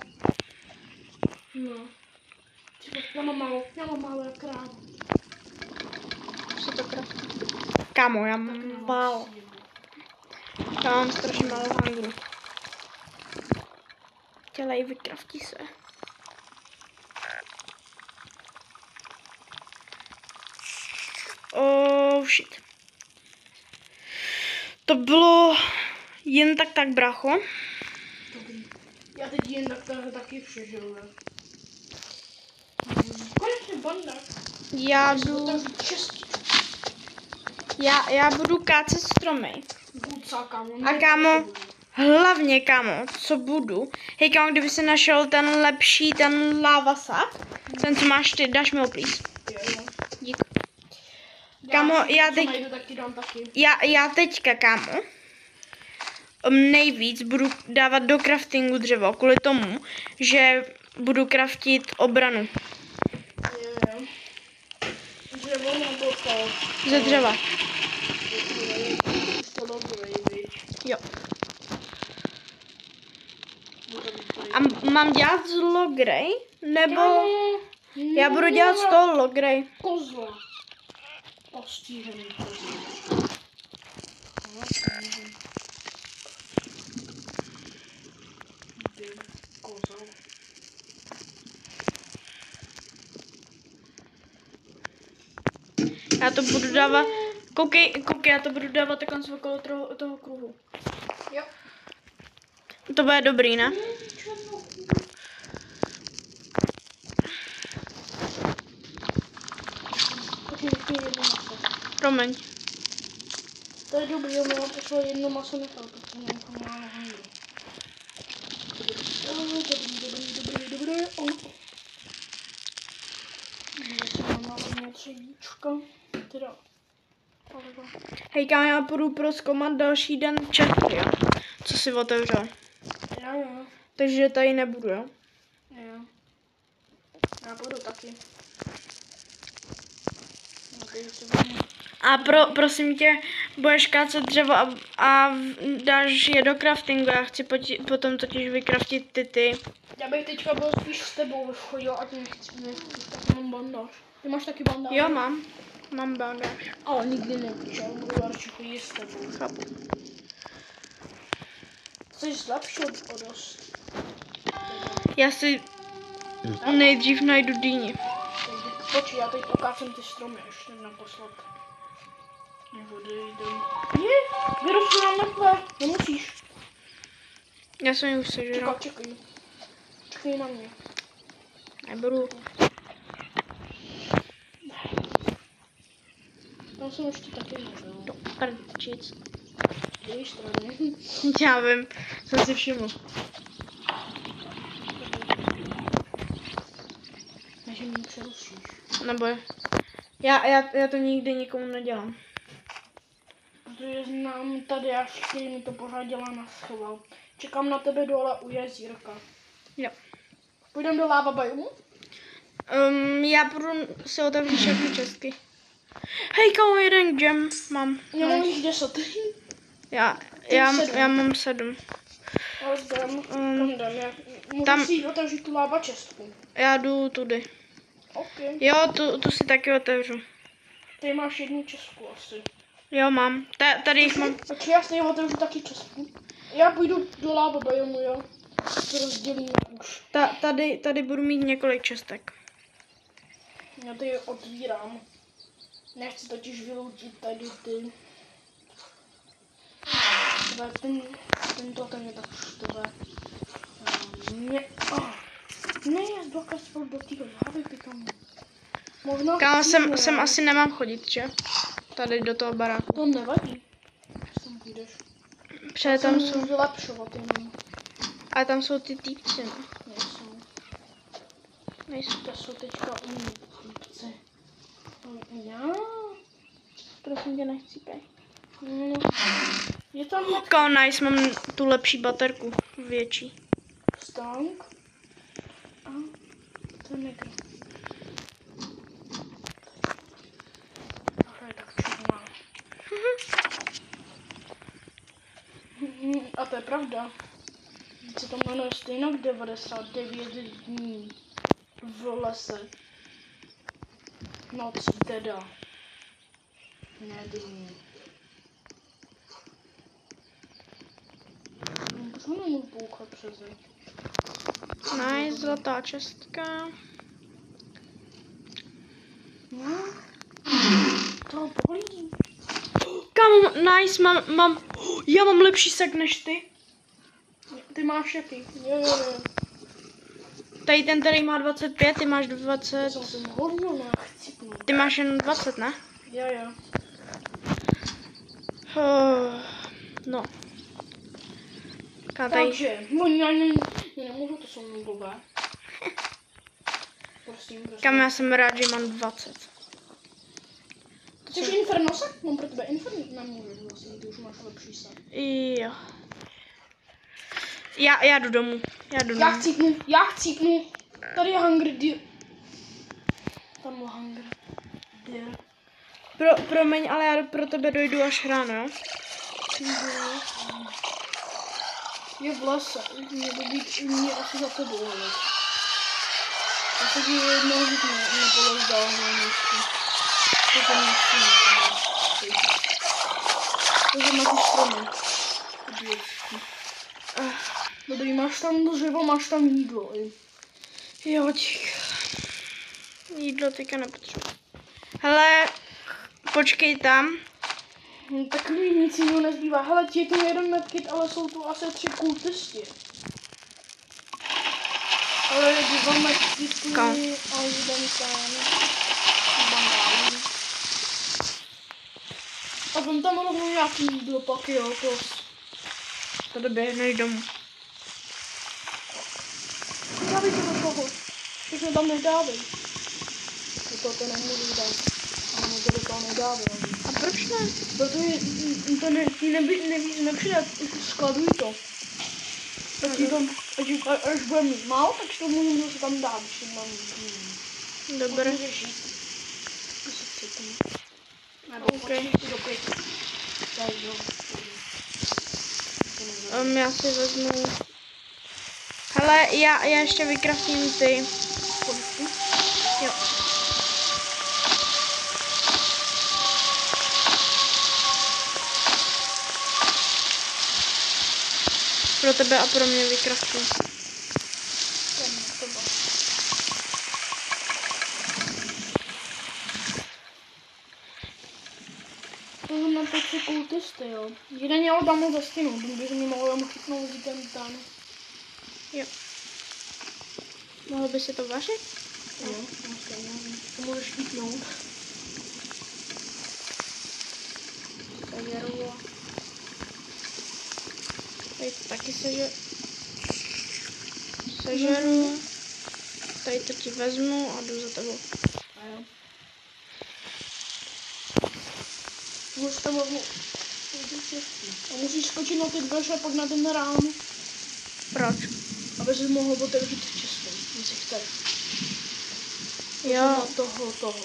No. Já mám málo jak kráva. Co to krát? Kámo, já mám málo. Já mám strašně málo hangru. Dělej, vykraftí se. Oh shit. To bylo jen tak, bracho. Dobrý. Já teď jen tak taky přežil. Konečně banda. Já jdu... Já budu kácet stromy. A kámo, hlavně kámo, co budu? Hej kámo, kdyby se našel ten lepší, ten lávasák, ten co máš ty, dáš mi ho please. Dík. Kámo, já teďka, kámo, nejvíc budu dávat do craftingu dřevo, kvůli tomu, že budu craftit obranu. Dřevo nebo to? Ze dřeva. Jo. A mám dělat z logrej? Nebo já budu dělat z toho logrej? Kozla. Postížený kozla. Kozel. Já to budu dávat, koukej, já to budu dávat takhle okolo toho kruhu. Jo. To bude dobrý, ne? Promiň. To je dobrý, jo, měla pošlo jedno maso nechal, protože mám málo hangru. Dobrý. Máme třevíčka. Teda. Hej, kámo, já půjdu prozkoumat další den Čechy, jo? Co si otevřel. Jo. Takže tady nebudu, jo? Jo. Já půjdu taky. A prosím tě, budeš kácet dřevo a dáš je do craftingu. Já chci potom totiž vykraftit ty. Já bych teďka byl spíš s tebou chodil, ať nechci, tak mám bandáž. Ty máš taky bandáž? Jo, mám bandáž. Ale nikdy nevíčel, budu radši chodit s tebou. Chápu. Jsi zlepšil o dost. Já si nejdřív najdu dýni. Počkej, já teď ukácím ty stromy ještě naposled. Neodejdem. Vyrostl nám takhle, nemusíš. Já jsem ji už sežral. Čekej na mě. Nebudu. Tam jsem ještě taky nežil. Do prčic. Její strany. Já vím, jsem si všiml. Než mě přerušíš. Nebo já to nikdy nikomu nedělám. Protože znám tady až který mi to pořád dělá na schoval. Čekám na tebe dole u jezírka. Jo. Půjdem do lava biomu? Já půjdu si otevřít všechny čestky. Hej, kámo, jeden gem mám. Já mám jich 10. Já mám 7. Ale jdem, kam jdem? Můžu si jít otevřít tu lava čestku. Já jdu tudy. Okay. Jo, tu si taky otevřu. Tady máš jednu česku asi. Jo, mám. Tady jich mám. Takže já si otevřu taky česku. Já půjdu do lava biomu, jo. To rozdělíme už. Tady budu mít několik čestek. Já to je otvírám. Nechci totiž vyloučit tady ty. Ten je tak štve. Ne, já dvakrát spolu do té lávy pěkám. Možná... Kámo, sem asi nemám chodit, že? Tady do toho baráku. To nevadí. Sem půjdeš. Protože tam jsou... Vylepšovat jenom. Ale tam jsou ty týpci, ne? Nejsou. To jsou teďka týpci. Já... prosím tě, nechcípej. No, je tam Nice, mám tu lepší baterku, větší. stánk. A to je mikro. Tohle je tak čudná. A to je pravda. Se to jmenuje stejně 99 dní v lese. Noc teda. Ne dní. Proč ho nemůžu bouchat přes zeď? Nice, zlatá čestka. No. To bolí. Kam, nice, já mám lepší sek než ty. Ty máš jaký? Jo. Tady ten, který má 25, ty máš 20. Já jsem hodil nějak chcípnout. Ty máš jen 20, ne? Jo. No. Tady. Takže, oni ani nemůžu, to jsou nubové. Prosím. Kam, já jsem rád, že mám 20. Ty jsi Inferno set? Mám pro tebe Inferno. Nemůžeš vlastně, ty už máš lepší set. Jo. Já jdu domů. Já chcípnu. Tady je Hunger Deer. Tam je Hunger Deer. Promiň, ale já pro tebe dojdu až ráno, jo? Je v lese. Mě by být mě asi za tebou, ale. Já se ti jednou říct nepolož dál na místku. To se nechci. Takže na ty stromy. Dobrý, máš tam dřevo, máš tam jídlo. Jo, dík. Jídlo teďka nepotřebuji. Hele, počkej tam. Tak mi nic jiného nezbývá. Hele, je tu jeden medkit, ale jsou tu asi 3 kultisti. Ale je 2 medkity a jeden ten bandální. A vem tam rovnou nějaký jídlo pak, jo, to. Tady běhneš domů. Dávej to do toho. Už mě tam nedávej. To nemůžu dát. A mě to do toho nedávej. A proč ne? Protože to nevíc nepřidat, skladuj to. Až bude mít málo, tak to můžu se tam dát, když mám Dobré. Okay. Já si vezmu... Hele, já ještě vykraftím ty. Jo. Pro tebe a pro mě vykraftím. To znamená, to jsou kultisty, jo. Jeden je tam za stěnou, by se mi mohlo chytnout z ten tam. Jo. Mohlo by se to vařit? Jo, to můžeš chytnout. Sežeru. Tady to taky sežeru. Tady to ti vezmu a jdu za tebou. A jo. Můžeš tam vezmu. A musíš skočit na ty dveře a pak na ten rám. Proč? Aby jsi mohl otevřít čistou, jestli chceš. Jo. Na toho.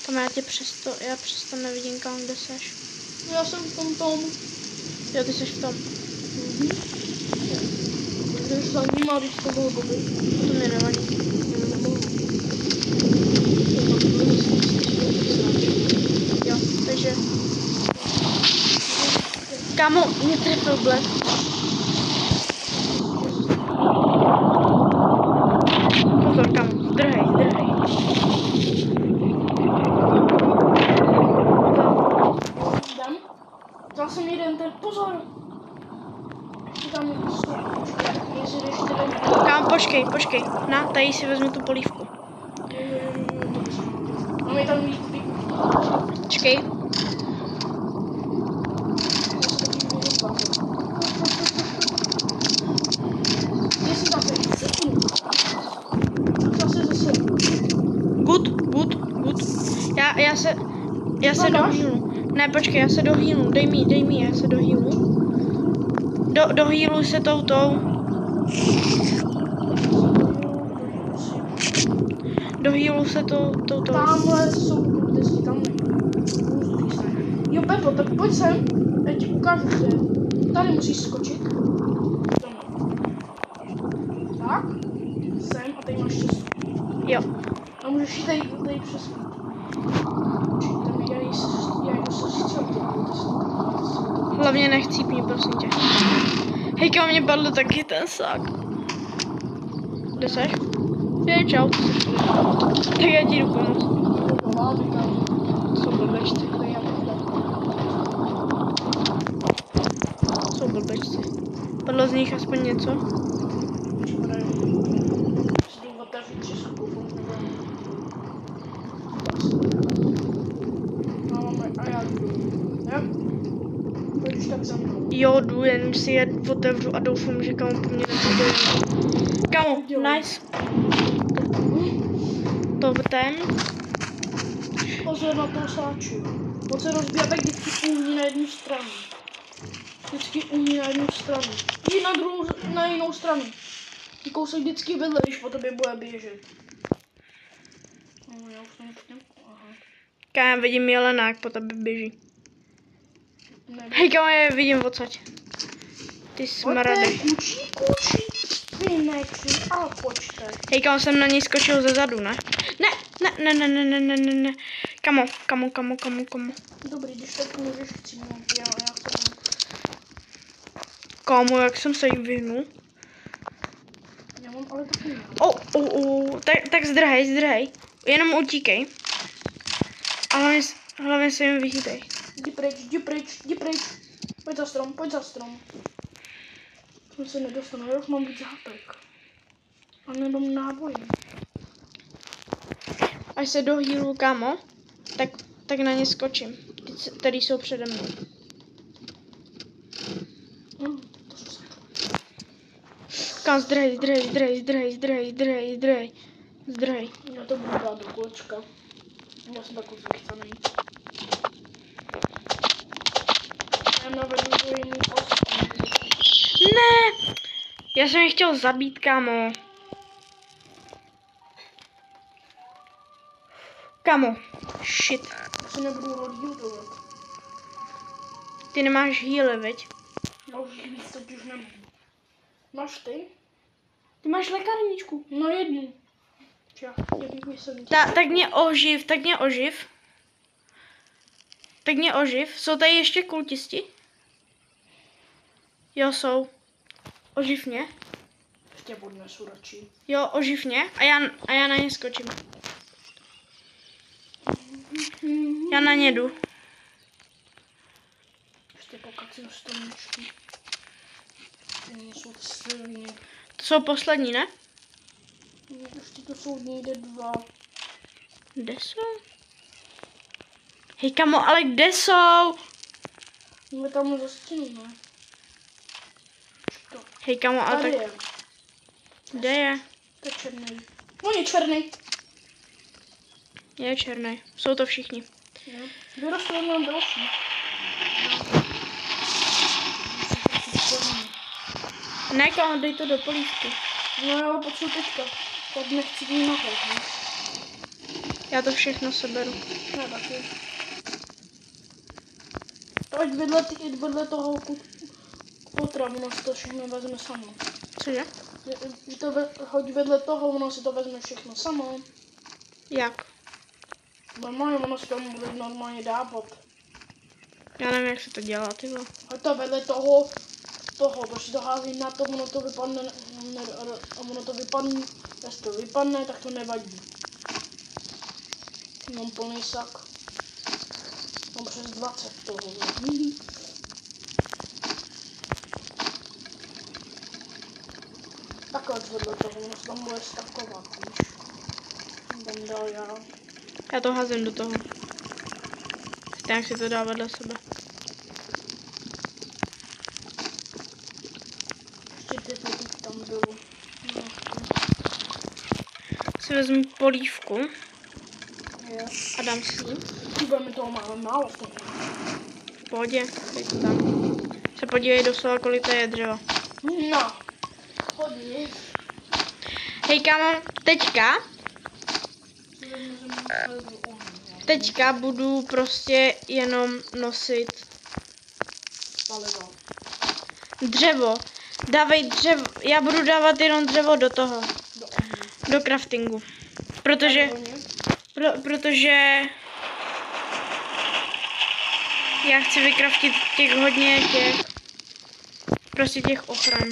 Kam já přesto nevidím kam, kde seš. Já jsem v tom tomu. Jo, ty seš v tom. Když za ním a když to bylo dobrý. To mě nevadí. Jo, takže... Kámo, mě trefil blesk. Pozor, kámo, zdrhej. Jdem. Dal jsem jeden ten, pozor. Ještě tam jestli jdeš ten. Kámo, počkej. Na, tady si vezmu tu polívku. Dobře. Máme tam víc. Počkej. Good. Já se domů. Ne, počkej, já se dohýlu, dej mi, já se dohýlu. Dohýlu se toutou. Dohýlu se toutou. Tamhle jsou desky, tam ne. Jo, Pepo, tak pojď sem, já ti ukážu, že tady musíš skočit. Tam. Tak, sem a tady máš cestu. Jo. A můžeš ji tady přes. Tam já jdu se střelit. Hlavně nechcípni, prosím tě. Hejka, mě padl taky ten sák. Kde seš? Je, čau. Tak já ti jdu pomoct. Jsou blbečci. Jsou blbečci. Padlo z nich aspoň něco? Jo, jdu, jen si je otevřu a doufám, že kámo po mně nepůjde. Kámo, nice. To ten. Pozor na toho sáču. On se rozbíjá tak vždycky umí na jednu stranu. Vždycky umí na jednu stranu. I na jinou stranu. Ty kousek vždycky vedle, když po tobě bude běžet. No, já už to aha. Kámo, vidím jelenák, po tebe běží. Nevím. Hej, kámo, já je vidím odsaď. Ty smrady. Kučí. Vy nechci, ale počkej. Hej, kámo, jsem na něj skočil ze zadu, ne? Ne. Kamo. Dobrý, když tak můžeš chcímnout, já jsem... Kámo, jak jsem se jí vyhnul? Já mám ale taky ne. Tak zdrhej. Jenom utíkej. A hlavně se jim vyhýtej. Jdi pryč. Pojď za strom. Jsem se nedostanu, já už mám víc hapek. A nemám náboje. Až se dohýlu, kámo, tak na ně skočím. Ty, tady jsou přede mnou. Kámo, zdrhej. Já to budu dát do kolečka. Já jsem takový vychcený. Já navedu do jiný osm. Ne! Já jsem je chtěl zabít, kámo. Shit. Já se nebudu rodilovat. Ty nemáš healy, veď? Já už jich víc totiž nemám. Máš ty? Ty máš lékárničku. No jednu. Já bych vysadil. Tak mě oživ. Jsou tady ještě kultisti? Jo, jsou. Oživ mě. Ještě odnesu radši. Jo, oživ mě a já na ně skočím. Já na ně jdu. Ještě pokacím stromečky. Ty jsou silný. To jsou poslední, ne? Ještě to jsou někde dva. Kde jsou? Hej, kamo, ale kde jsou? No tam za stěnu, ne? Hej, kamo, ale Tady tak... je. Kde je? To je černý. On je černý. Je černý. Jsou to všichni. Jo. Vyrostl nám další. Ne, kamo, dej to do polívky. No jo, potřebuji teďka. Tak nechci tím nahrát, ne? Já to všechno seberu. Ne, taky. Ať vedle toho potravu, ono si to všechno vezme samo. Cože? Hoď vedle toho, ono si to vezme všechno samo. Jak? Normálně ono si to bude normálně dávat. Já nevím, jak se to dělá, ty vole. Hoď to vedle toho, to si to hází na to, ono to vypadne, a ono to vypadne, jestli to vypadne, tak to nevadí. Mám plný sak. Mám přes 20 toho. Takhle vedle toho, ono se tam bude stakovat, víš. Tam dal já. Já to házím do toho. Tak si to dá vedle sebe. Ještě 5 minut tam bylo. No. Si vezmu polívku. Jo. a dám si ním. Budeme toho máme málo v tom. V pohodě, dej to tam. Se podívej doslova, kolik to je dřeva. No, hodně. Hej kámo, teďka budu prostě jenom nosit Palivo. dřevo. Dávej dřevo, já budu dávat jenom dřevo do toho, Do ohně. do craftingu. Protože já chci vykraftit hodně těch ochran.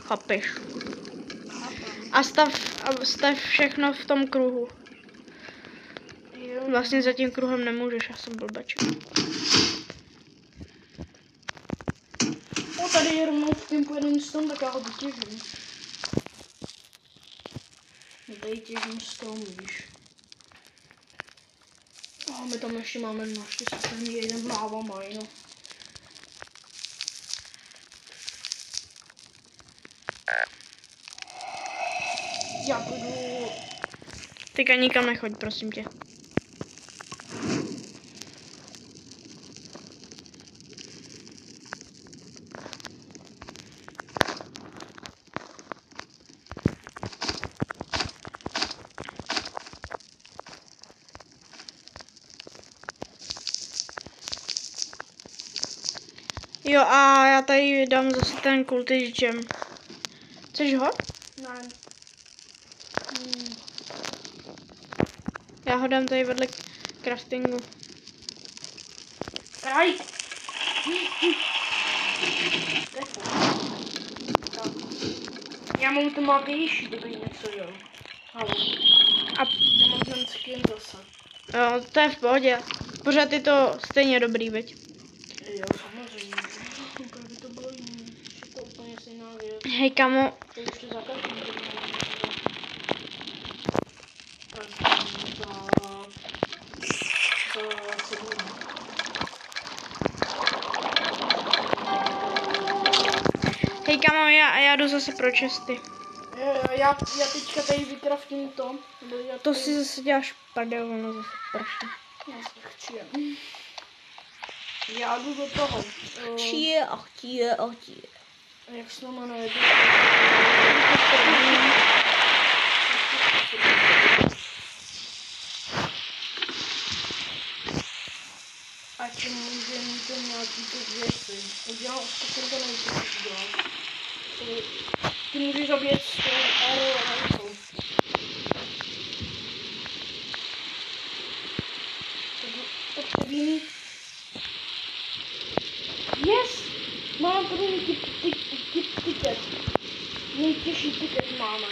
Chápeš? A stav všechno v tom kruhu. Jo. Vlastně za tím kruhem nemůžeš, já jsem blbeček. O, tady je rovnou v tempu jeden strom, tak já ho vytěžím. Tady těžím strom, víš. A my tam ještě máme naštěstí ten jeden láva mají, no. Já budu... Teďka nikam nechoď, prosím tě. Jo, a já tady dám zase ten kultish gem. Chceš ho? Ne. Já ho dám tady vedle craftingu. Aj! Já mám to mladější, to by něco, jo. Halo. A Já mám ten skin zase. jo, to je v pohodě. Pořád je to stejně dobrý, veď. Jo, samozřejmě. Úplně by to bylo jiný. Je to úplně stejná věc. Hej kamo, To ještě za každým hej kamo, já jdu zase pro česty. Já teďka tady vykraftím to. To si zase děláš prdel, ono zase prší. Chci. Já jdu do toho. Chtěje. Jak se to jmenuje? Ať může mít to nějaký ty věci. Udělám, zkusím to nejprve udělat. Ty můžeš zabít s tím aerolankou. Potřebný. Yes! Mám první tiket. Nejtěžší tiket máme.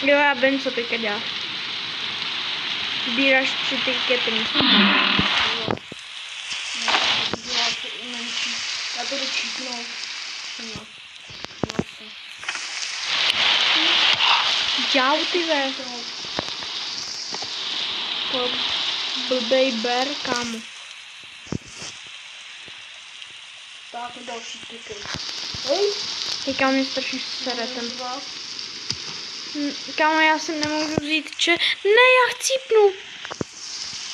Jo, já vím, co teďka děláš. Sbíráš 3 tikety. Já to dočípnu. Čau, ty ve. Blbej ber, kámo. Tak, další tiket. Hej! Teďka mě strašně sere ten. Kámo, já si nemůžu vzít Ne, já chcípnu.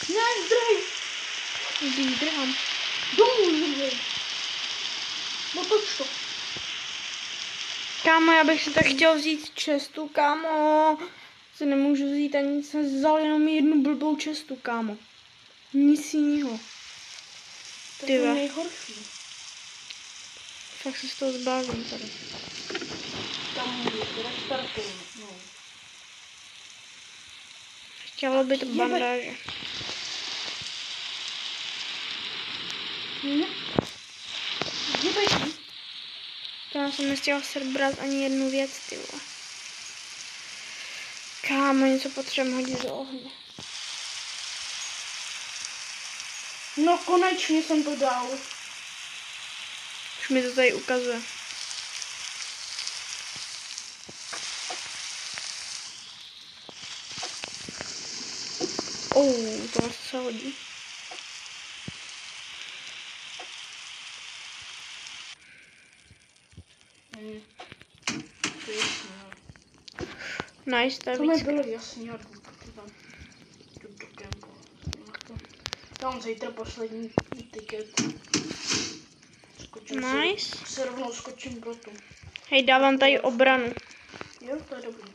Ne, zdrhej! Když drhám. Domů zdrhej! No toč to. Kámo, já bych si tak chtěl vzít čestu, kámo. Si nemůžu vzít ani, jsem vzal jenom jednu blbou čestu, kámo. Nic jiného. To Ty je ve. nejhorší. Fakt se z toho zbázím tady. Tam můžu restartovat. No. Chtělo by to bandáže. Já jsem nestihl sebrat ani jednu věc, ty vole. Kámo, něco potřebujeme hodit do ohně. No konečně jsem to dal. Už mi to tady ukazuje. To se hodí. To je jasný. Nice, to je To mi víc. bylo jasný, já jdu tam. Jdu do kempu. Tam zítra poslední tiket. Skočím Nice. se rovnou skočím pro tu. Hej, dávám tady obranu. Jo, to je dobrý.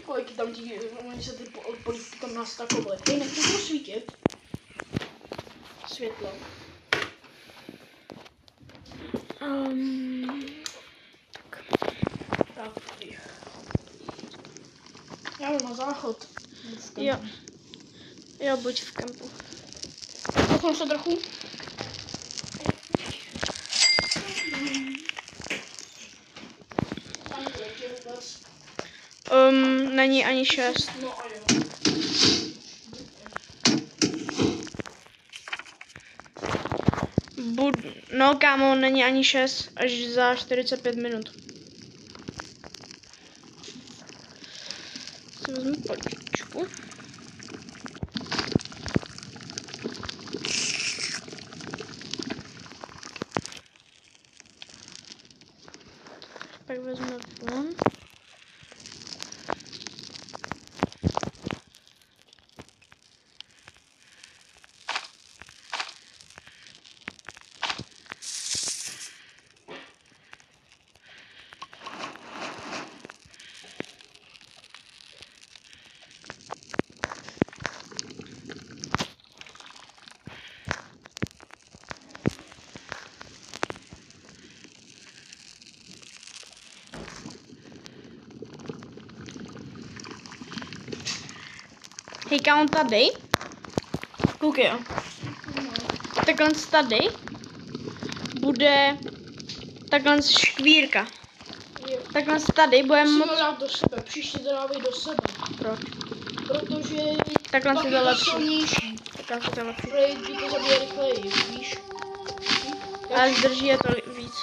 Kolik tam ti, oni se ty polívky tam nastakovaly. Hej, nechci to svítit. Světlo. Tak, tady. Já jdu na záchod. Jo. Jo, buď v kempu. Pochnu se trochu. Tam je vůbec. Není ani 6. No a jo. No kámo, není ani 6, až za 45 minut. Si vezmu palčičku. Pak vezmu von. Hej, kámo, tady. Koukej, jo. Takhle tady bude takhle škvírka. Takhle tady budeme Musíme moc... dát do sebe, příště to dávej do sebe. Proč? Protože Takhle pak si je to to lepší. silnější. Takhle si to lepší. Protože ti to zabije rychleji, víš? Ale zdrží je to víc.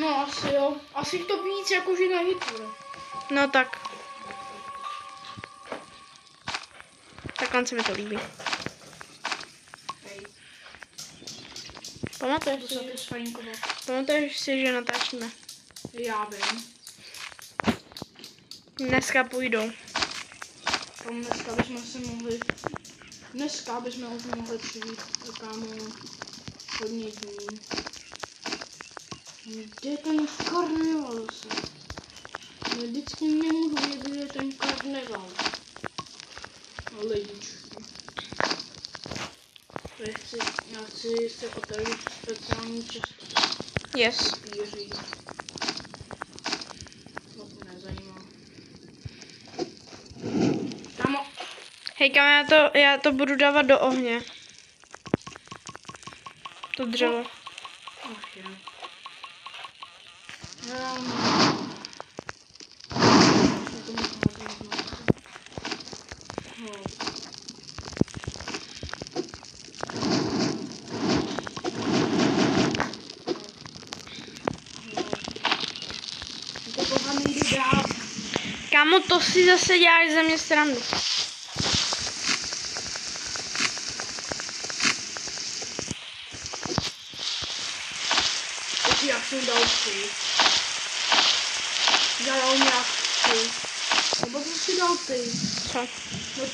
No asi jo. Asi to víc jakože na hitu. No tak. Takhle se mi to líbí. Hej, Pamatuješ to si, se to sfajnkovat. pamatuješ si, že natáčíme? Já vím. Dneska půjdou. Tam dneska bychom už mohli přijít, kámo, hodně dní. Kde je ten karneval zase? Já vždycky nemůžu vědět, kde je ten karneval. Lidičky. Já chci se otevřít speciální cestu. Yes. Píří. To mě nezajímá. Kámo, Hej, kámo, já to budu dávat do ohně. To dřevo. ach jo. Kámo, to si zase děláš ze mě srandu. Já jsem dal 3. Já dal nějak 3. Nebo to si dal ty. Co? No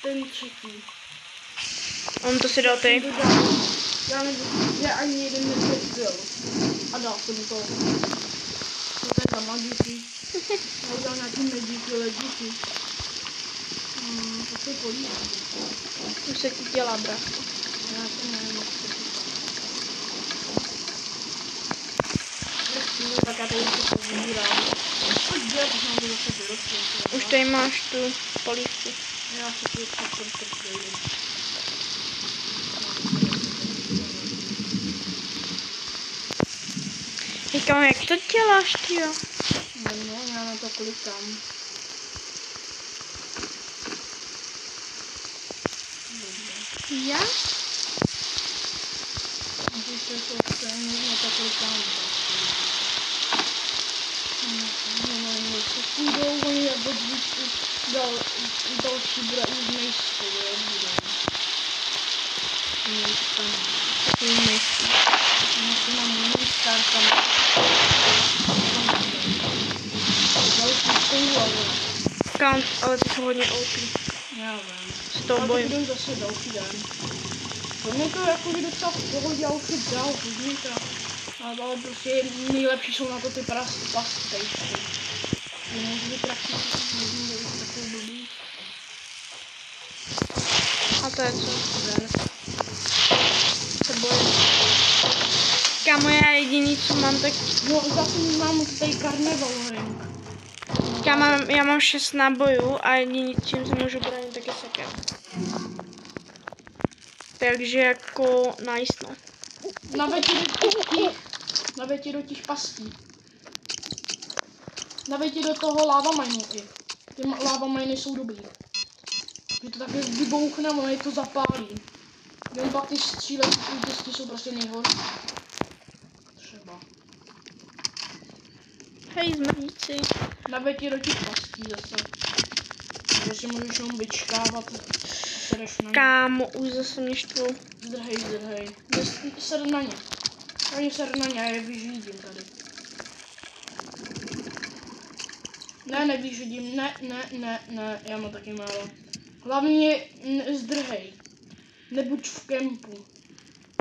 ten třetí. On to si dal ty. Já nevím, že ani jeden netrefil. A dal jsem to. To je za magíky. Já udělal nějaký medíky, ledíky. To jsou polívky. Už se ti dělá, bra. Já to nevím, jak to říká. Tak já tady to pozbírám. Pojď dělat, když mám to zase vyrostl. Už tady máš tu polívku. Já se tu projdu. Hej, kámo, jak to děláš, tyjo? No, já na to klikám. Já? Když to na to klikám. No, se půjdou, oni jako vždycky další bude už nejsou, jo, budou. Nejsou. Takový nejsou. Mám nejstar tam. ale... Kam, ale ty jsou hodně OP. Já vím. S tou Ale bojím. to budou zase další den. Pro mě to jako by docela v pohodě, já už to dál, podívejte. Ale prostě nejlepší jsou na to ty pastejčky. Nemůžu vytrafit takovou blbý. A to je co? Den. Se bojím. Kámo, já jediný, co mám, tak... No zase mám tady Carnival ring. Já mám 6 nábojů a jediný, čím se můžu bránit, tak je seker. Takže jako nice, no. Navětě do těch pastí. Navětě do toho lava minu i. Ty lava miny jsou dobrý. Že to takhle vybouchne, ono je to zapálí. Jen pak ty střílecí útěsky jsou prostě nejhorší. Třeba. Hej, zmrdíci. Navětě do těch pastí zase. Prostě můžeš jenom vyčkávat a sereš na ně. Kámo, už zase mě štvou. Zdrhej. Ser na ně. Oni ser na ně, já je vyřídím tady. Ne, nevyřídím, ne, já mám taky málo. Hlavně zdrhej. Nebuď v kempu.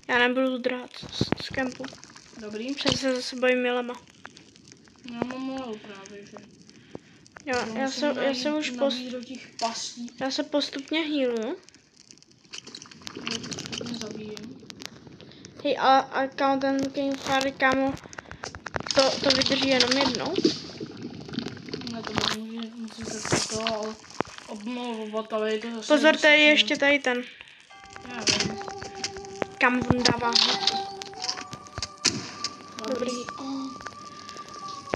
Já nebudu zdrhat z kempu. Dobrý? Přece se zase bojím milema. Já mám málo právě, že? Jo, já se už do těch pastí. Já se postupně healuju. Nezabijím. Hej, a kámo, ten Campfire, kámo, to vydrží jenom jednou. Ne, to musím se to obnovovat, ale je to zase... Pozor, tady je ještě tady ten. Já vím. Kam on dává hlavu. Dobrý.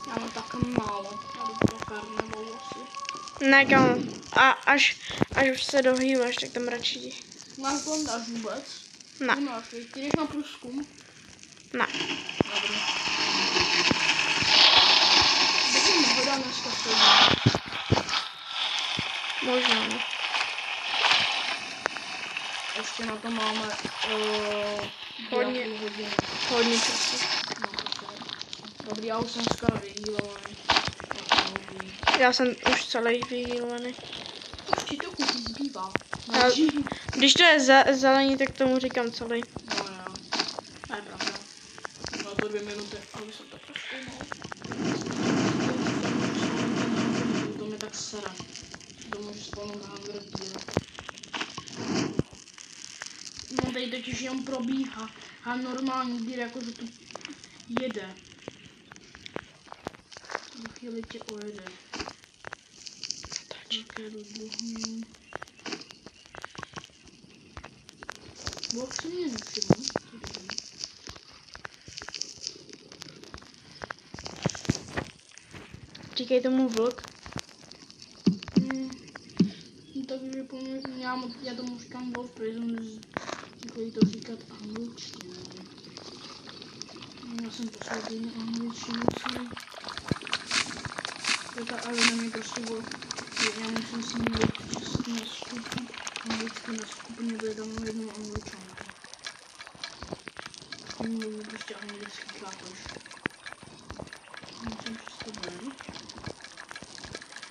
Já mám tak málo. Já jdu pro Carnival asi. Ne, kámo, a až už se dohýváš, tak tam radši jdi. Máš bandáž vůbec? Ne. Nemáš, ty jdeš na průzkum? Ne. Dobrý. Bych mohl dát dneska stejně. Možná, no. Ještě na to máme Hodně. hodiny. Hodně času. No, dobrý, já už jsem skoro vyhýlovaný. Já jsem už celý vyhýlovaný. Už ti to kusí zbývá. Já- Když to je zelený, tak tomu říkám celý. No jo. To je pravda. No to 2 minuty, aby jsem to proškoumal. To mě tak sere. To můžu spolnout na Hunger Gear. No tady totiž jen probíhá. A normální dír jakože tu jede. Do chvíli tě ojede. Tak je do druhý. Boh si mě nevšiml. Říkej tomu vlk. Takže já tomu říkám Wolf Prison, takový to říkat angličtinu. Já jsem poslední angličtinu celý. Ale na mě prostě Wolf. Já musím s ním nastupit anglicky na skupině, kde dám jednou angličanku. Mluví prostě anglicky, chápeš. Musím představit.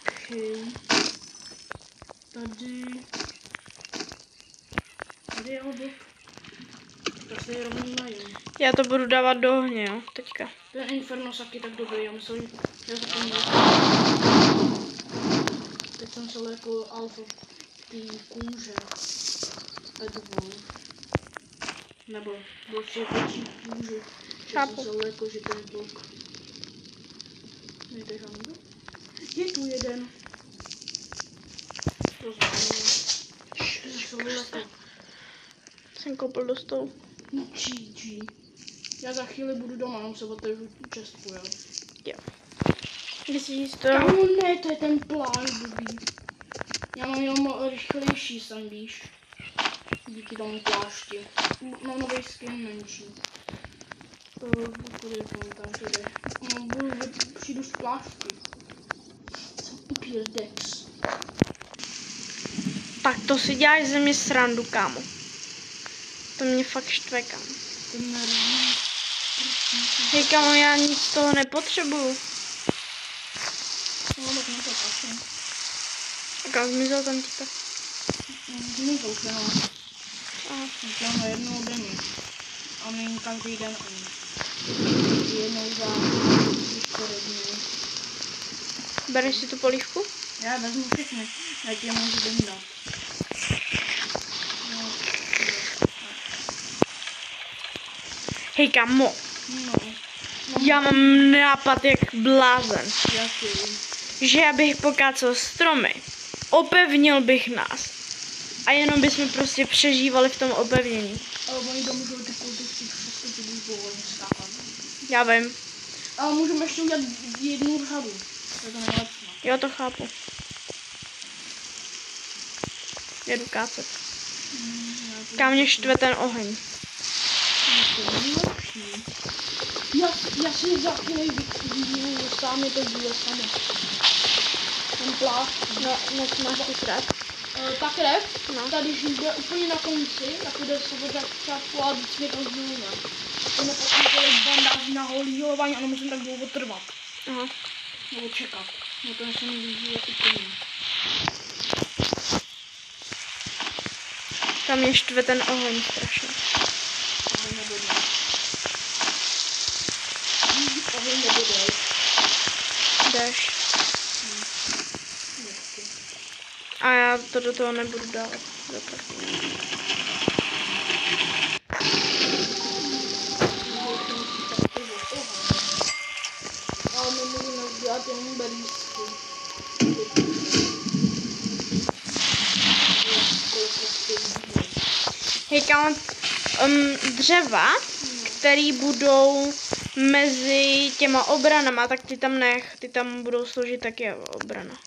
Okay. Tady je oblok. To se rovný mají. Já to budu dávat do ohně, jo, teďka. Ten Inferno taky tak dobrý, já myslím, že zapomněl. Teď jsem se lékl alfa té kůže. Edwol. Nebo prostě větší kůži. Chápu. Jsem se lékl, že ten blok. Nejde žádný. Je tu jeden. To znamená. Jsem koupil do stolu. GG. Já za chvíli budu doma, jenom se otevřu čestku, jo. Jo. Myslíš to? Kámo, ne, to je ten pláž, blbý. Já mám jenom rychlejší sem, víš. Díky tomu plášti. Mám nový skin menší. Kudy tam jde. Přijdu z plášti. Jsem upír Dex. Tak to si děláš ze mě srandu, kámo. To mě fakt štve, kámo. Ten nervní. Hej, kámo, já nic z toho nepotřebuju. No, tak na to. asi. A kam zmizel ten týpek? Zmizel už jenom. Aha. Říkám na jednou denně. A není každý den ani. Jednou za 4 dny. Bereš si tu polívku? Já vezmu všechny, jak je můžu vyndat. No. Hej kamo, No. já mám nápad jak blázen. Jaký? Že já bych pokácel stromy, opevnil bych nás a jenom bychom prostě přežívali v tom opevnění. Ale oni tam můžou ty kultisti všechny ty budou volně skákat. Já vím, Ale můžeme ještě udělat jednu řadu. To je to nejlepší. já to chápu. Jedu kácet. Kam mě štve ten oheň. To je nejlepší. Já si za chvíli vyvíju sám, je to díl samo. Ten plát. No, moc máš ty krev. Ta krev, No. tady když jde úplně na konci, tak jde se od začátku a vždycky je to zůne. To nepotřebuje tolik bandáží na holíhování a nemusím tak dlouho trvat. Aha. Nebo čekat. No to se mi vyžije úplně. Tam mě štve ten oheň strašně. Oheň nebodej. Oheň nebodej. Jdeš. A já to do toho nebudu dávat. Ale my můžeme udělat jenom berlísky. Hej, kámo, dřeva, který budou mezi těma obranama, tak ty tam nech, ty tam budou sloužit taky obrana.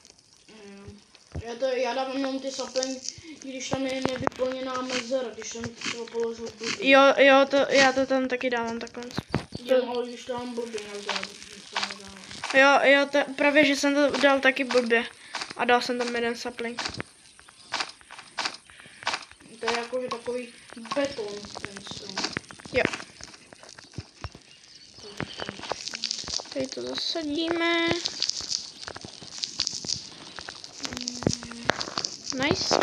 Já dávám jenom ty sapling, když tam je nevyplněná mezera, když tam třeba položil blbý. Jo, já to tam taky dávám takhle. Ale když tam blbý nedávám. Jo, právě, že jsem to dal taky blbě. A dal jsem tam jeden sapling. To je jakože takový beton ten strom. Jo. Tady to zasadíme. Nice.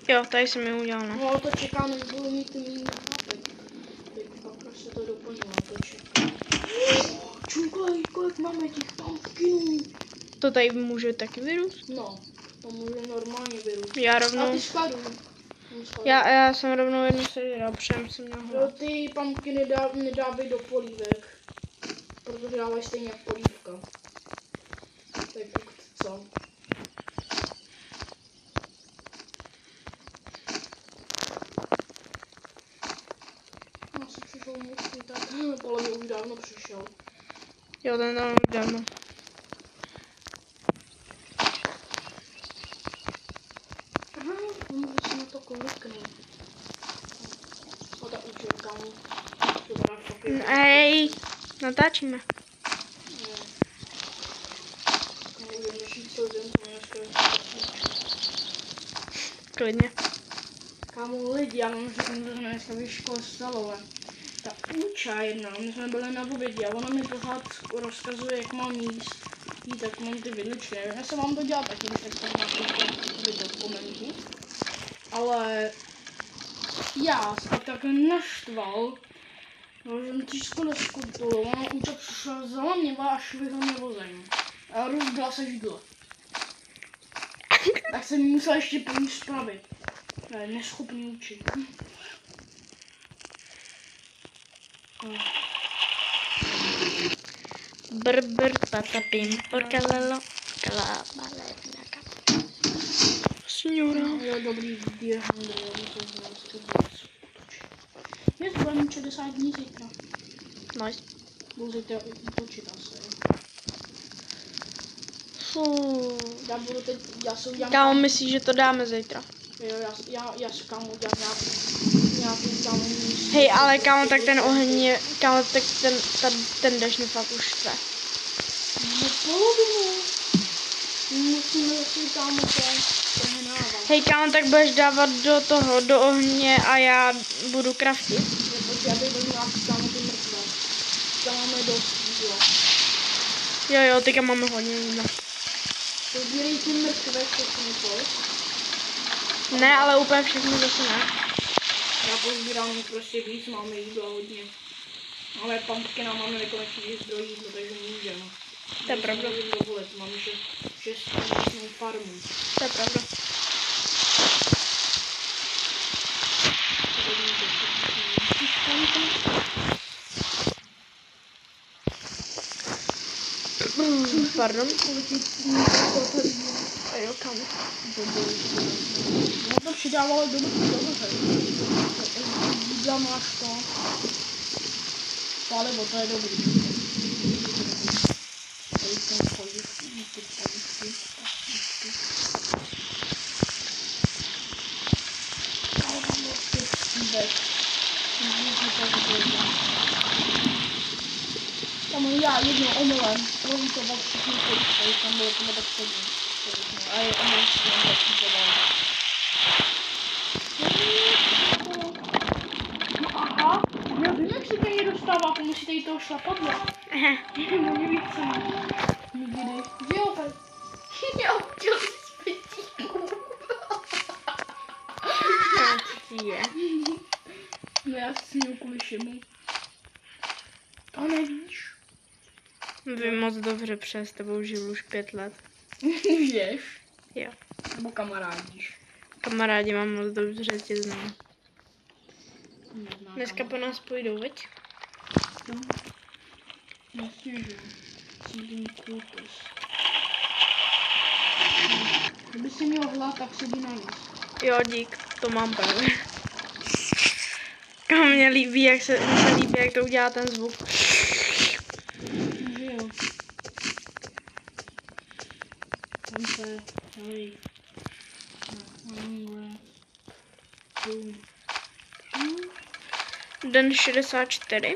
Jo, tady jsem je udělal, no. No to čeká, než budu mít ty mý nápek. Teď pak se to doplnilo, to čeká. Čukaj, kolik máme těch pumpkinů. To tady může taky vyrůst. No, to může normálně vyrůst. Já A rovnou, ty skladuj. já jsem rovnou jednu sežral, přem jsem měl Jo, hlad. ty pumpkiny nedávej do polívek. Protože dávají stejně jak polívka. Tak co? Asi přišel můj tak podle mě už dávno přišel. Jo, ten tam už dávno. Aha, můžu si na to koliknout. A ta učilka mu. Dobrá, taky. Hej, natáčíme. Klidně. Kámo lidi, já mám dneska ve škole Stalové. Ta učá jedna, my jsme byli na obědě a ona mi pořád rozkazuje, jak mám jíst. Jí, tak mám ty vidličky, nevím, já jsem vám to dělat taky, když tak na videokomentu. Ale já jsem tak naštval, no, že jsem těžko neskutil, ona účet přišla, vzala mě a švihla mě vozem. A rozbila se židle. Tak jsem musel ještě po ní spravit. To je neschopný učit. Br, patapim, porkalelo, kalabaletnaka. Signora. Jo, dobrý Deer Hunter, jo, to znamená, to bude je to budeme 60 dní zítra. Nice. Budu zítra točit asi. Já si udělám... Kámo, myslíš, že to dáme zítra? Jo, já si kámo udělám nějaký kámo místo. Hej, ale kámo, tak ten oheň je, kámo, tak ten dešť mi fakt už štve. No polovinu. Musíme zase kámo to přehnávat. Hej kámo, tak budeš dávat do ohně a já budu craftit. Já bych byl nějaký kámo ty mrtvé. Tam máme dost jídla. Jo, teďka máme hodně jídla. Pobírej ty mrtvé všechny pojď. Ne, ale úplně všechny zase ne. Já pozbírám prostě víc, máme jídla hodně. Ale pumpkina máme nekonečný zdroj jídla, takže můžeme. To je pravda. Máme 6 měsnou farmu. To je pravda. Pardon. A jo, kam? No to přidávalo do hry. Jídla máš to. Palivo, to je dobrý. Tady jsem chodil. Tam já jednou omylem prolítoval všechny poličky, tam bylo to tak sedím. A je omylem si tam zaklítoval. Aha, já vím, jak se to někdo dostává, to musíte jít toho šlapadla. Může být samý. Nikdy. Jo, tak. Já chtěl si spetíku. Je. No já si měl kvůli všemu. To nevíš. Vím moc dobře, přes tebou žiju už 5 let. Víš? Jo. Nebo kamarádíš. Kamarádi mám moc dobře, tě znám. Neznám Dneska po nás půjdou, veď? No. Jasně, že. Sedím kultus. Kdyby si měl hlad, tak sedí na nic. Jo, dík, to mám právě. Mně líbí, jak to udělá ten zvuk. Že jo. Tam se, tady. Den 64.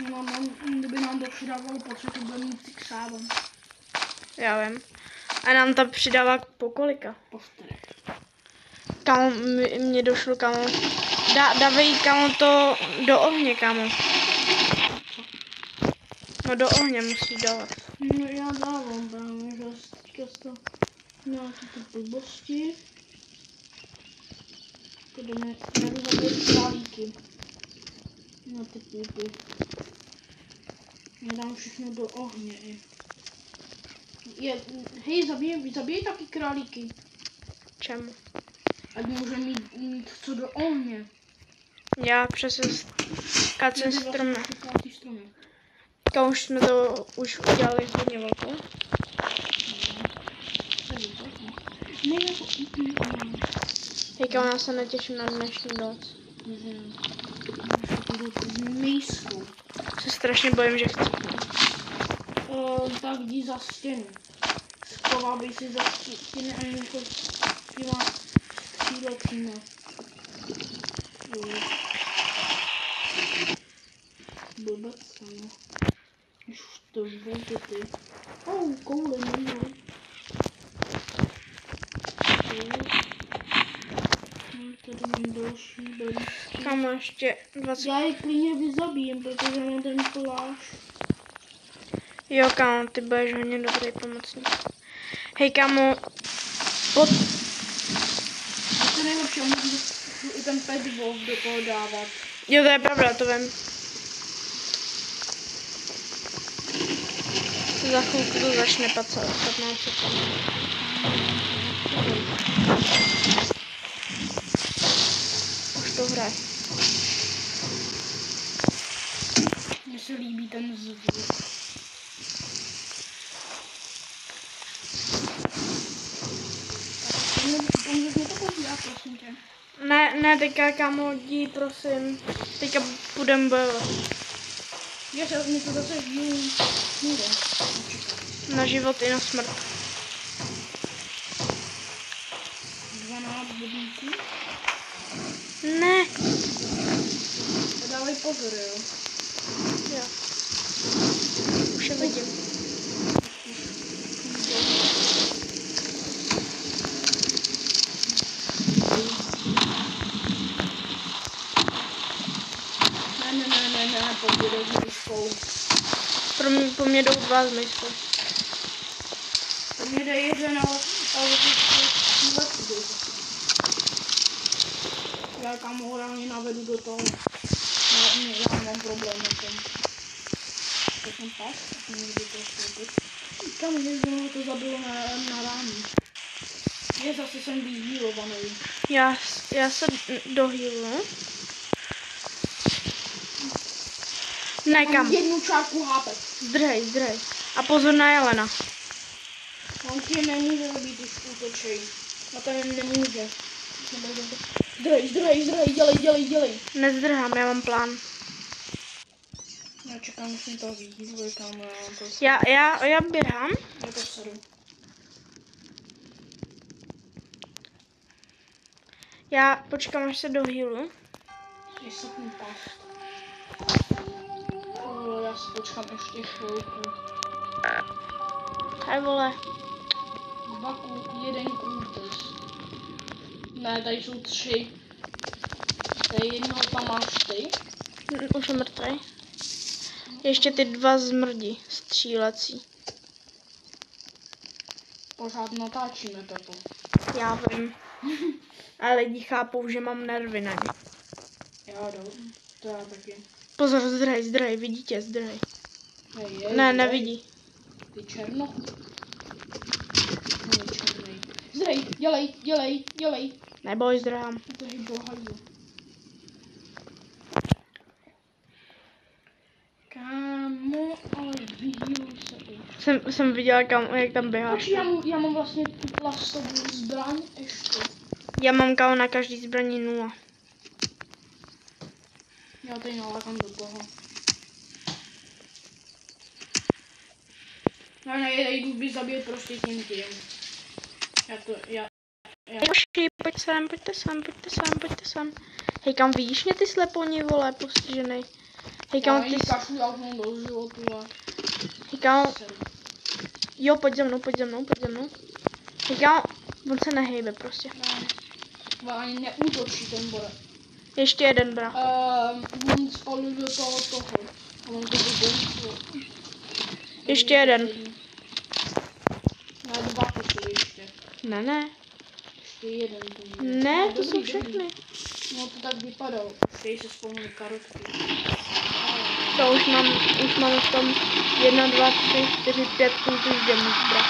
No, kdyby nám to přidávalo potřebu, to bude mít ty křávem. Já vím. A nám tam přidává po kolika? Po 4. Kámo, mě došlo, kámo. Dávej, kámo, to do ohně, kámo. No do ohně musíš dávat. No já dávám právě, že teďka to nějaký ty blbosti. To jdeme, jdu zabít králíky. Na ty půpy. Já dám všechno do ohně. Hej, zabij taky králíky. Čemu? Ať může mít co do ohně. Já přesně skácem stromy. Stromy. Kámo, už jsme to už udělali hodně velkou. Hej, kámo, já se netěším na dnešní noc. Místku. Se strašně bojím, že chci. Tak jdi za stěnu. Schovávej si za stěny a něco s těma střílecíma. Blbec samo. Už to vůjde ty. Koule nemám. Tady mám další balíčky. Kámo, ještě 20. Já je klidně vyzabím, protože mám ten plášť. Jo, kámo, ty budeš hodně dobrý pomocník. Hej, kámo, To je nejlepší, a můžu i ten pet wolf do toho dávat. Jo, to je pravda, to vím. Za chvilku to začne 15 sekund. Už to hraje. Mně se líbí ten zvuk. Můžeš mě to povídat, prosím tě. Ne, teďka, kámo, jdi, prosím. Teďka budem bojovat. Já se mě to zase dílí. Může. Na život i na smrt. 12 bodíků. Ne. Dávej pozor, jo. Jo. Už už je vidím. Ne, poběde s miskou. Po mně jdou 2 s miskou. Po mně jde jeden, ale já kam ho reálně navedu do toho. Já mám problém na tom. To jsem pas, tak někdy to vstoupit. Kam mě to zabilo na ránu. Je zase jsem vyhýlovaný. Já se dohýlu. Ne, kam? Jednu čárku hápek. Zdrhej. A pozor na jelena. On tě nemůže zabít, když útočej. A ten nemůže. Zdrhej, dělej. Nezdrhám, já mám plán. Já čekám, musím to výzvoj, kam to... Já běhám. Já to sedu. Já počkám, až se dohýlu. Je sapný pas. Já si počkám ještě chvilku. Hej vole. 1 kultus. Ne, tady jsou 3. Tady jednoho tam máš ty. Už je mrtvý. Ještě ty 2 zmrdí střílecí. Pořád natáčíme toto. Já vím. Ale lidi chápou, že mám nervy na ně. Já jdu. To já taky. Pozor, zdrhej, vidíte, zdrhej. Ne, nevidí. Ty černo. Ne, černej. Zdrej, dělej. Neboj, zdrhám. To je bohajdu. Kámo, ale vyhýlu se. Jsem viděla, jak tam běháš. Já mám vlastně tu plastovou zbraň ještě. Já mám kámo na každý zbraní 0. Já tady nalákám do toho. Já nejdu by zabít prostě tím. Joši, pojďte sem. Hej, kam vidíš mě ty sleponi, vole, postiženej. Hej, kam ty... Já už mám do životu, ale... Hej, kam... Jo, pojď za mnou. Hej, kam... On se nehejbe prostě. Ne, ani neútočí ten bore. Ještě jeden, bra. On spalil do toho. On to bude. Ještě jeden. Ne, 2 kusy ještě. Ne. Ještě jeden. Ne, to jsou všechny. No to tak vypadalo. Ještě se vzpomněli karotky. To už mám v tom 1, 2, 3, 4, 5 kultus demů, bra.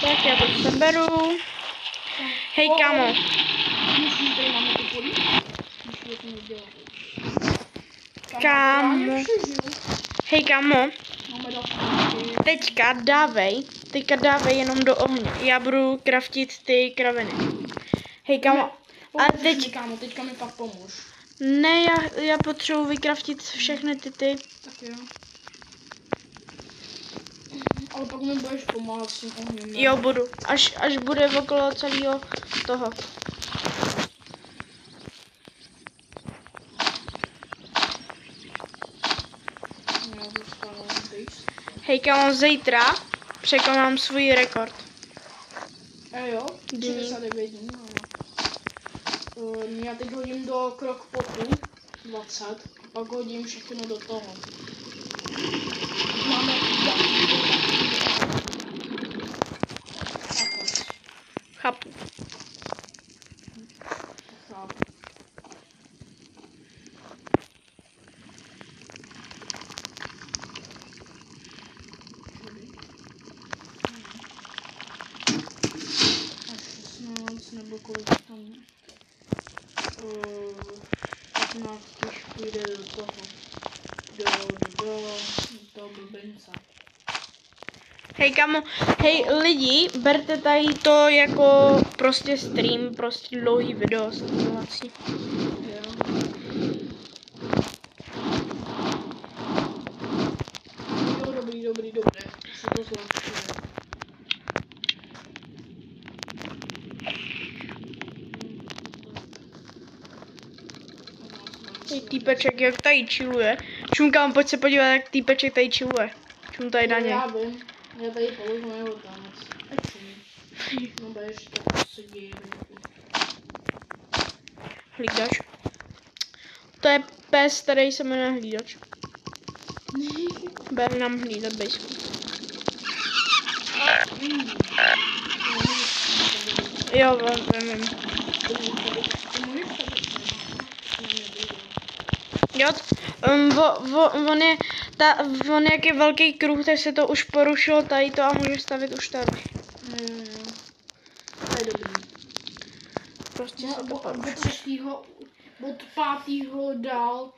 Tak já to seberu. Hej, kámo. Tady máme ty polí. Kámo. Hej, kámo. Teďka dávej jenom do ohně. Já budu kraftit ty kraviny. Hej, kámo. A teďka mi pak pomůž. Ne, já potřebuji vykraftit všechny ty. Tak jo. Ale pak mi budeš pomáhat s tím ohněm. Jo, budu. Až bude okolo celého toho. Hej, kámo, zítra překonám svůj rekord. Jo, 69 dní. Já teď hodím do crockpotu 20 a pak hodím všechno do toho. Máme Chápu. Nebo kolik tam 15 už půjde do toho, do blbince. Hej, kamo, hej lidi, berte tady to jako prostě stream, prostě dlouhý video streamovací. Jo, dobrý, se to zlepšuje. týpeček, jak tady chilluje. Čum, kámo, pojď se podívat, jak týpeček tady chilluje. Čum tady na něj. Já vím, já tady položím jeho tanec. Ať čumí. No budeš to se děje venku. Hlídač. To je pes, který se jmenuje Hlídač. Bude nám hlídat bejsku. Jo, vím. Jo, on jak je velký kruh, tak se to už porušilo tady to a může stavit už tady. To je dobrý. Prostě No, se to od porušilo. od 5. dál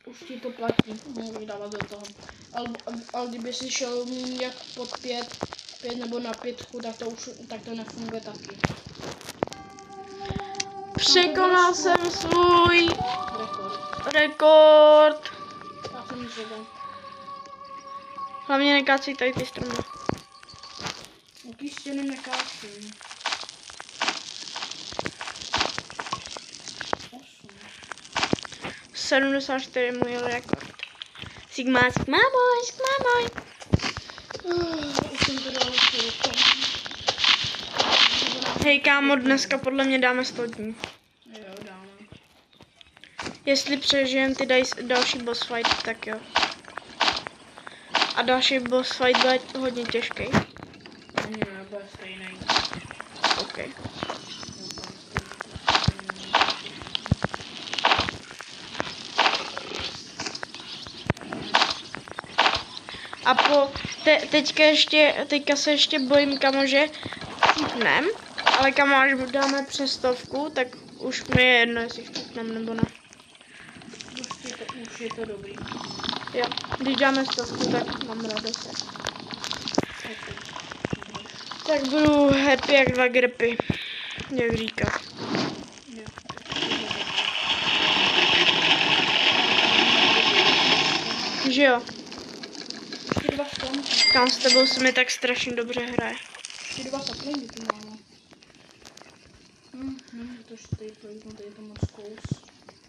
už ti to platí. Můžu dávat do toho. Ale kdyby si šel jak pod 5 nebo na 5, tak to nefunguje taky. Překonal jsem svůj Rekord. rekord. Já jsem řekl. Hlavně nekácej tady ty stromy. Jaký stěny nekácím. 74 můj rekord. Sigma moj. Už jsem to dal Hej kámo, dneska podle mě dáme 100 dní. Jo, dáme. Jestli přežijem ty další boss fight, tak jo. A další boss fight bude hodně těžký. Ani ne, bude stejný. OK. A teďka se ještě bojím, kamo, že chytnem, ale kamo, až dáme přes 100, tak už mi je jedno, jestli chytnem nebo ne. Už je to dobrý. Jo, když dáme 100, tak mám radost. Tak budu happy jak dva grpy, jak říká. Že jo? Kam s tebou se mi tak strašně dobře hraje. Ty 2 saplingy tu máme. To tady je to moc kous.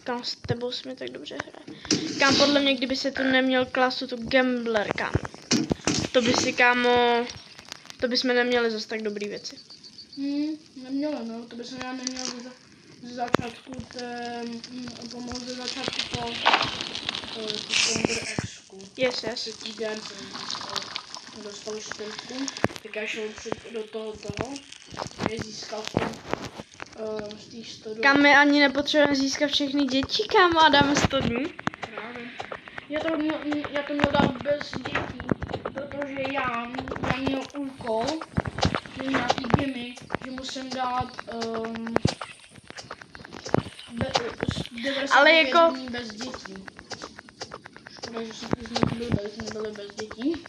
Kam s tebou se mi tak dobře hraje. Kam podle mě, kdyby se tu neměl klasu tu gambler, kámo. To by si, kámo, to bychom neměli zase tak dobrý věci. Neměli, no, to bychom já neměl ze začátku pomohl ze začátku po Thunder X-ku. Yes. Dostal 4, tak já šel do toho, je získal z těch 100 Kam my ani nepotřebujeme získat všechny děti, kámo, a dáme 100 dní. Právě. Já to měl dát bez dětí, protože já měl úkol, nějaký gimmick, že musím dát 99 ale jako dní bez dětí. Škoda, že jsme nebyli bez dětí.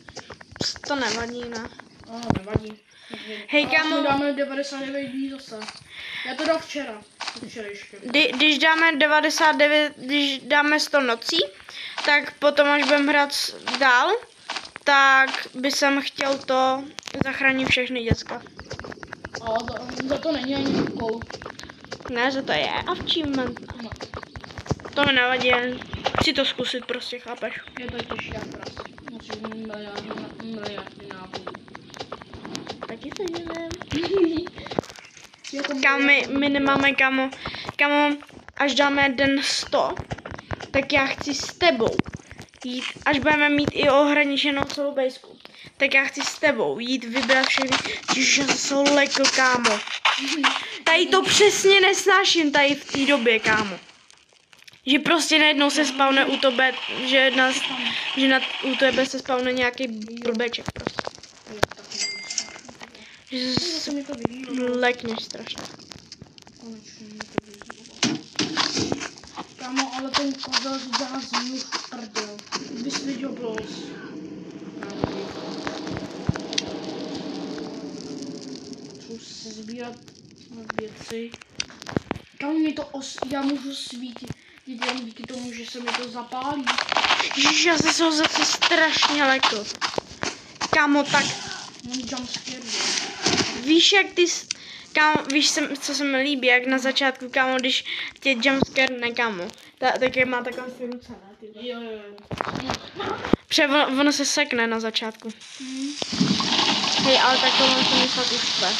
To nevadí, ne? No, nevadí. Hej, kámo. Dáme 99 dní zase. Já to dal včera. Když dáme 99, když dáme 100 nocí, tak potom, až budeme hrát dál, tak by jsem chtěl to zachránit všechny děcka. Ale za to není ani úkol. Ne, že to je achievement. No. To mi nevadí, jen chci to zkusit, prostě, chápeš? Je to těžší jak prase. Musíš miliardy návodů. Taky se divím. Kámo, my nemáme, kámo, až dáme den 100, tak já chci s tebou jít, až budeme mít i ohraničenou celou bejsku, tak já chci s tebou jít vybrat všechny, že jsou lekl, kámo. Tady to přesně nesnáším tady v té době, kámo. Že prostě najednou se spawne u tebe, u tebe se spawne nějaký blbeček prostě. Že se lekneš strašně. Konečně mi to vyzývalo. Kámo, ale ten kozel dělá změnu v prdel. Bys viděl blos. Chci si sbírat věci. Kámo, mě to já můžu svítit. Jen díky tomu, že se mi to zapálí. Ježiš, já se zase strašně lekl. Kámo, tak Mám jumpscare. víš, jak ty, kámo, víš, co se mi líbí, jak na začátku, kámo, když tě jumpscare, ne, kámo, Taky má takové ty ruce, ne? Ty. Jo. Protože ono se sekne na začátku. Hej, ale tak tohle se mi fakt už tve.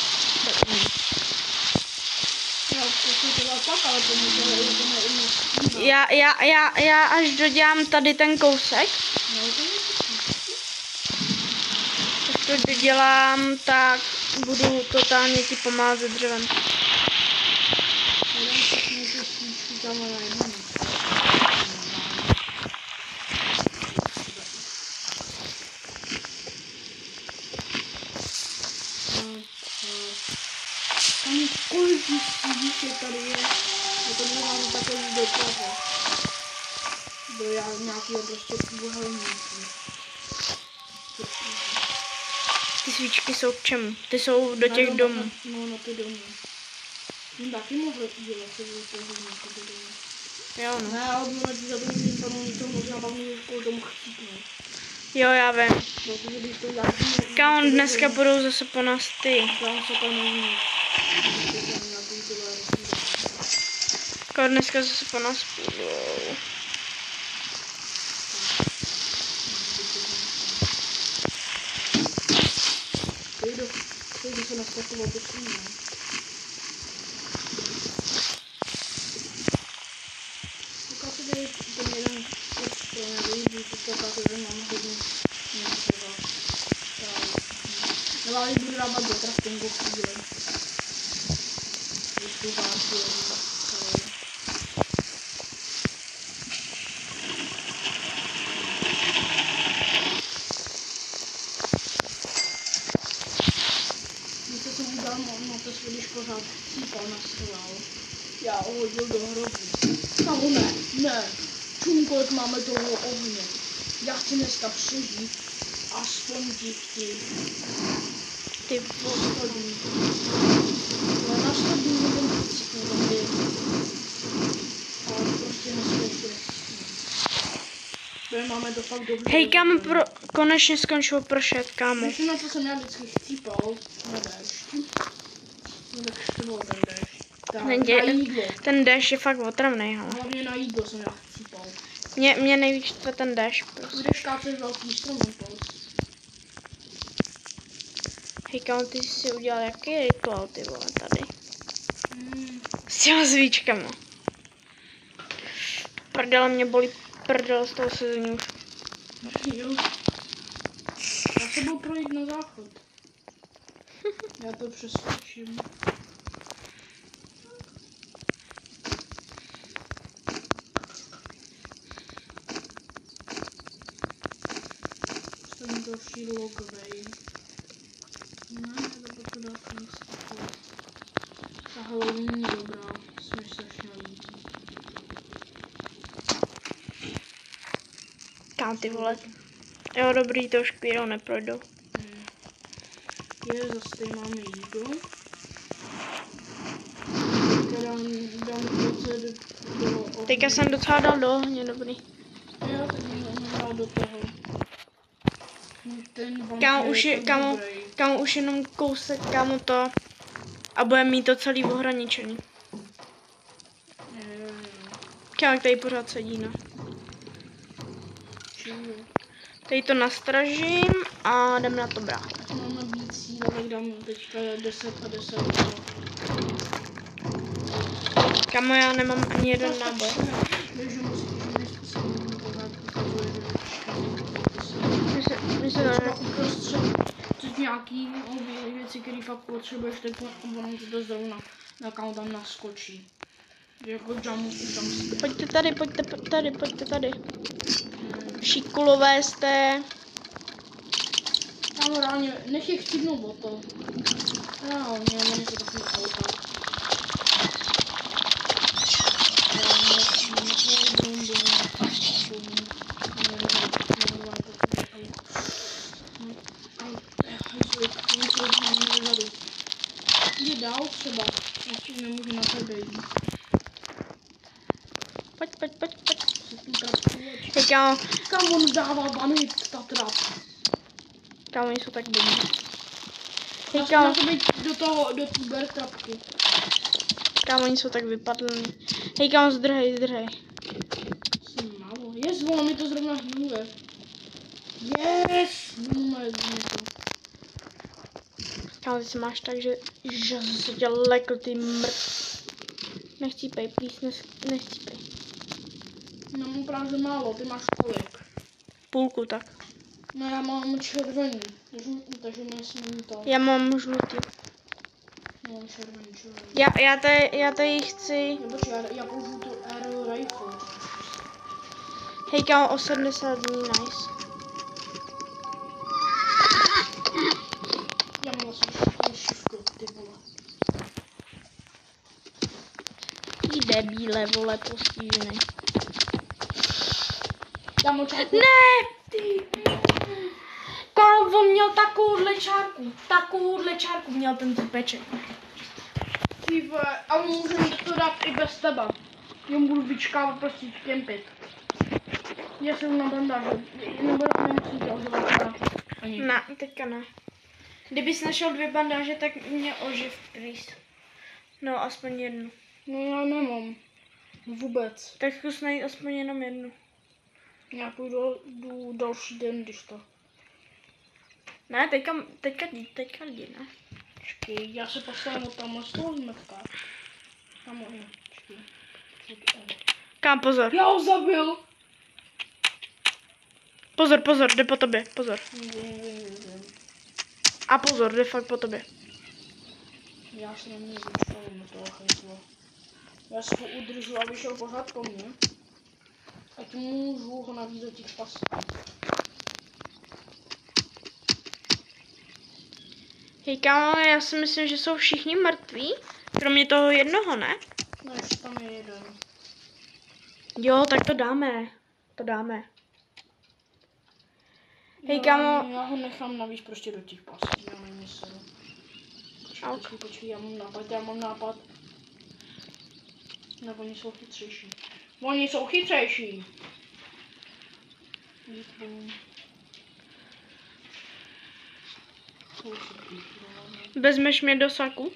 Já až dodělám tady ten kousek. Až to dodělám, tak budu totálně ti pomázet dřevem. Kolik díček tady je? To by vám takové do toho. Do nějakého prostě buhelníku. Ty svíčky jsou k čemu? Ty jsou do těch domů. No, na ty domy. Jsem taky mohl dělat se do toho domu. Jo, no. Ne, ale budu za to mít to možná pak můžu kvůli tomu chcípnout. Jo, já vím. Protože když to nějaký... Kam dneska budou zase po nás ty? Tam se to neví. Kam dneska zase po nás půjdou. Pojdu se naskakovat do svým. Pokud si tady ten jeden pro mě vyjíždí, to mám hodně něco. Neválí budu rábat do craftingu chvíli. Když tu válku víte, co udělal Mates, když pořád cípal na stolu. Já ho hodil do hrobu. Kámo, ne. Čum, kolik máme toho ohně. Já chci dneska přežít. Aspoň díky. Ty poslední. Ale na 100 dní nebudem cítit tady. Ale prostě neskoušel. Máme to fakt dobře. hej, kámo, konečně skončilo pršet, kámo. Myslím, na to jsem já vždycky chcípal. Na déšť. No tak to byl ten déšť. Ten déšť je fakt otravnej, hele. Hlavně na jídlo jsem já chcípal. Mě nejvíc štve ten déšť, prostě. Budeš kácet velký strom, Hej, kámo, ty jsi si udělal jaký rituál, ty vole, tady. S těma svíčkama. Prdele, mě bolí prdel z toho sezení už. Jo. Já se budu projít na záchod. Já to přeskočím. Jsem další logovej. Ne, to pak to dát nic. Ta Halloween není dobrá, jsme strašně líbí. Kam ty vole. Jo, dobrý, to už kvíru neprojdou. Je, zase tady máme jídlo. Teďka jsem docela dal do ohně, dobrý. Jo, teď jsem dal do toho. Kámo, už jenom kousek, kámo to. A budeme mít to celý ohraničený. Kámo, tady pořád sedí, no. Tady to nastražím a jdem na to, brácho. Máme víc jídla, tak dám teďka 10 a 10. Kámo, já nemám ani jeden náboj. Což nějaký věci, které fakt potřebuješ, tak ono to zrovna na kam tam naskočí. Jako jump tam. Pojďte tady. Šikulové jste. Kámo, reálně, nech je chcípnout o to. Reálně, není to takový auta. Jde dál třeba, ještě nemůžu na tebe jít. Pojď. Hej, kámo. Kam on dává bany, ta trap. Kámo, jsou tak blbý. Hej, Já kámo. jsem být do té bear trapky. Kámo, oni jsou tak vypadlní. Hej, kámo, zdrhej. Vole, mi to zrovna hýluje. Yes! Moje to. Kámo, ty se máš tak, že se tě lekl, ty Nechcípej, please, nechcípej. No, mám právě málo, ty máš kolik? Půlku tak. No, já mám červený, takže nesmím to. Já mám žlutý. Mám červený. Já tady chci... No, počkej, já použiju tu Aero Rifle. Hej, kámo, o 70 dní, nice. Já mám vlastně šivku, ty vole. Ty debíle, vole, postižený. Já mám čárku. Ne! Ty. Kámo, on měl takovouhle čárku měl ten typeček. Ty vole, ale můžeme to dát i bez tebe. Já budu vyčkávat prostě kempit. Já jsem na bandáže, nemusím to ožovat. Ne, teďka ne. Kdybys našel 2 bandáže, tak mě oživ, please. No, aspoň jednu. No já nemám. Vůbec. Tak zkus najít aspoň jenom jednu. Já půjdu další den, když to. Ne, teďka jdi, ne? Počkej, já se postavím tam z toho zmetka. Tam je, počkej. Kam, pozor. Já ho zabil! Pozor, jde po tobě, pozor. A pozor, jde fakt po tobě. Já se na mě vyčkám na toho hejtla. Já si ho udržu, aby šel pořád po mně. Ať můžu ho navíc do těch pasů. Hej, kámo, já si myslím, že jsou všichni mrtví. Kromě toho jednoho, ne? No ještě tam je jeden. Jo, tak to dáme. Hej, kámo. Já ho nechám navíc prostě do těch pasů, já nemyslím. Počkej, já mám nápad. No, oni jsou chytřejší. Vezmeš mě do saku?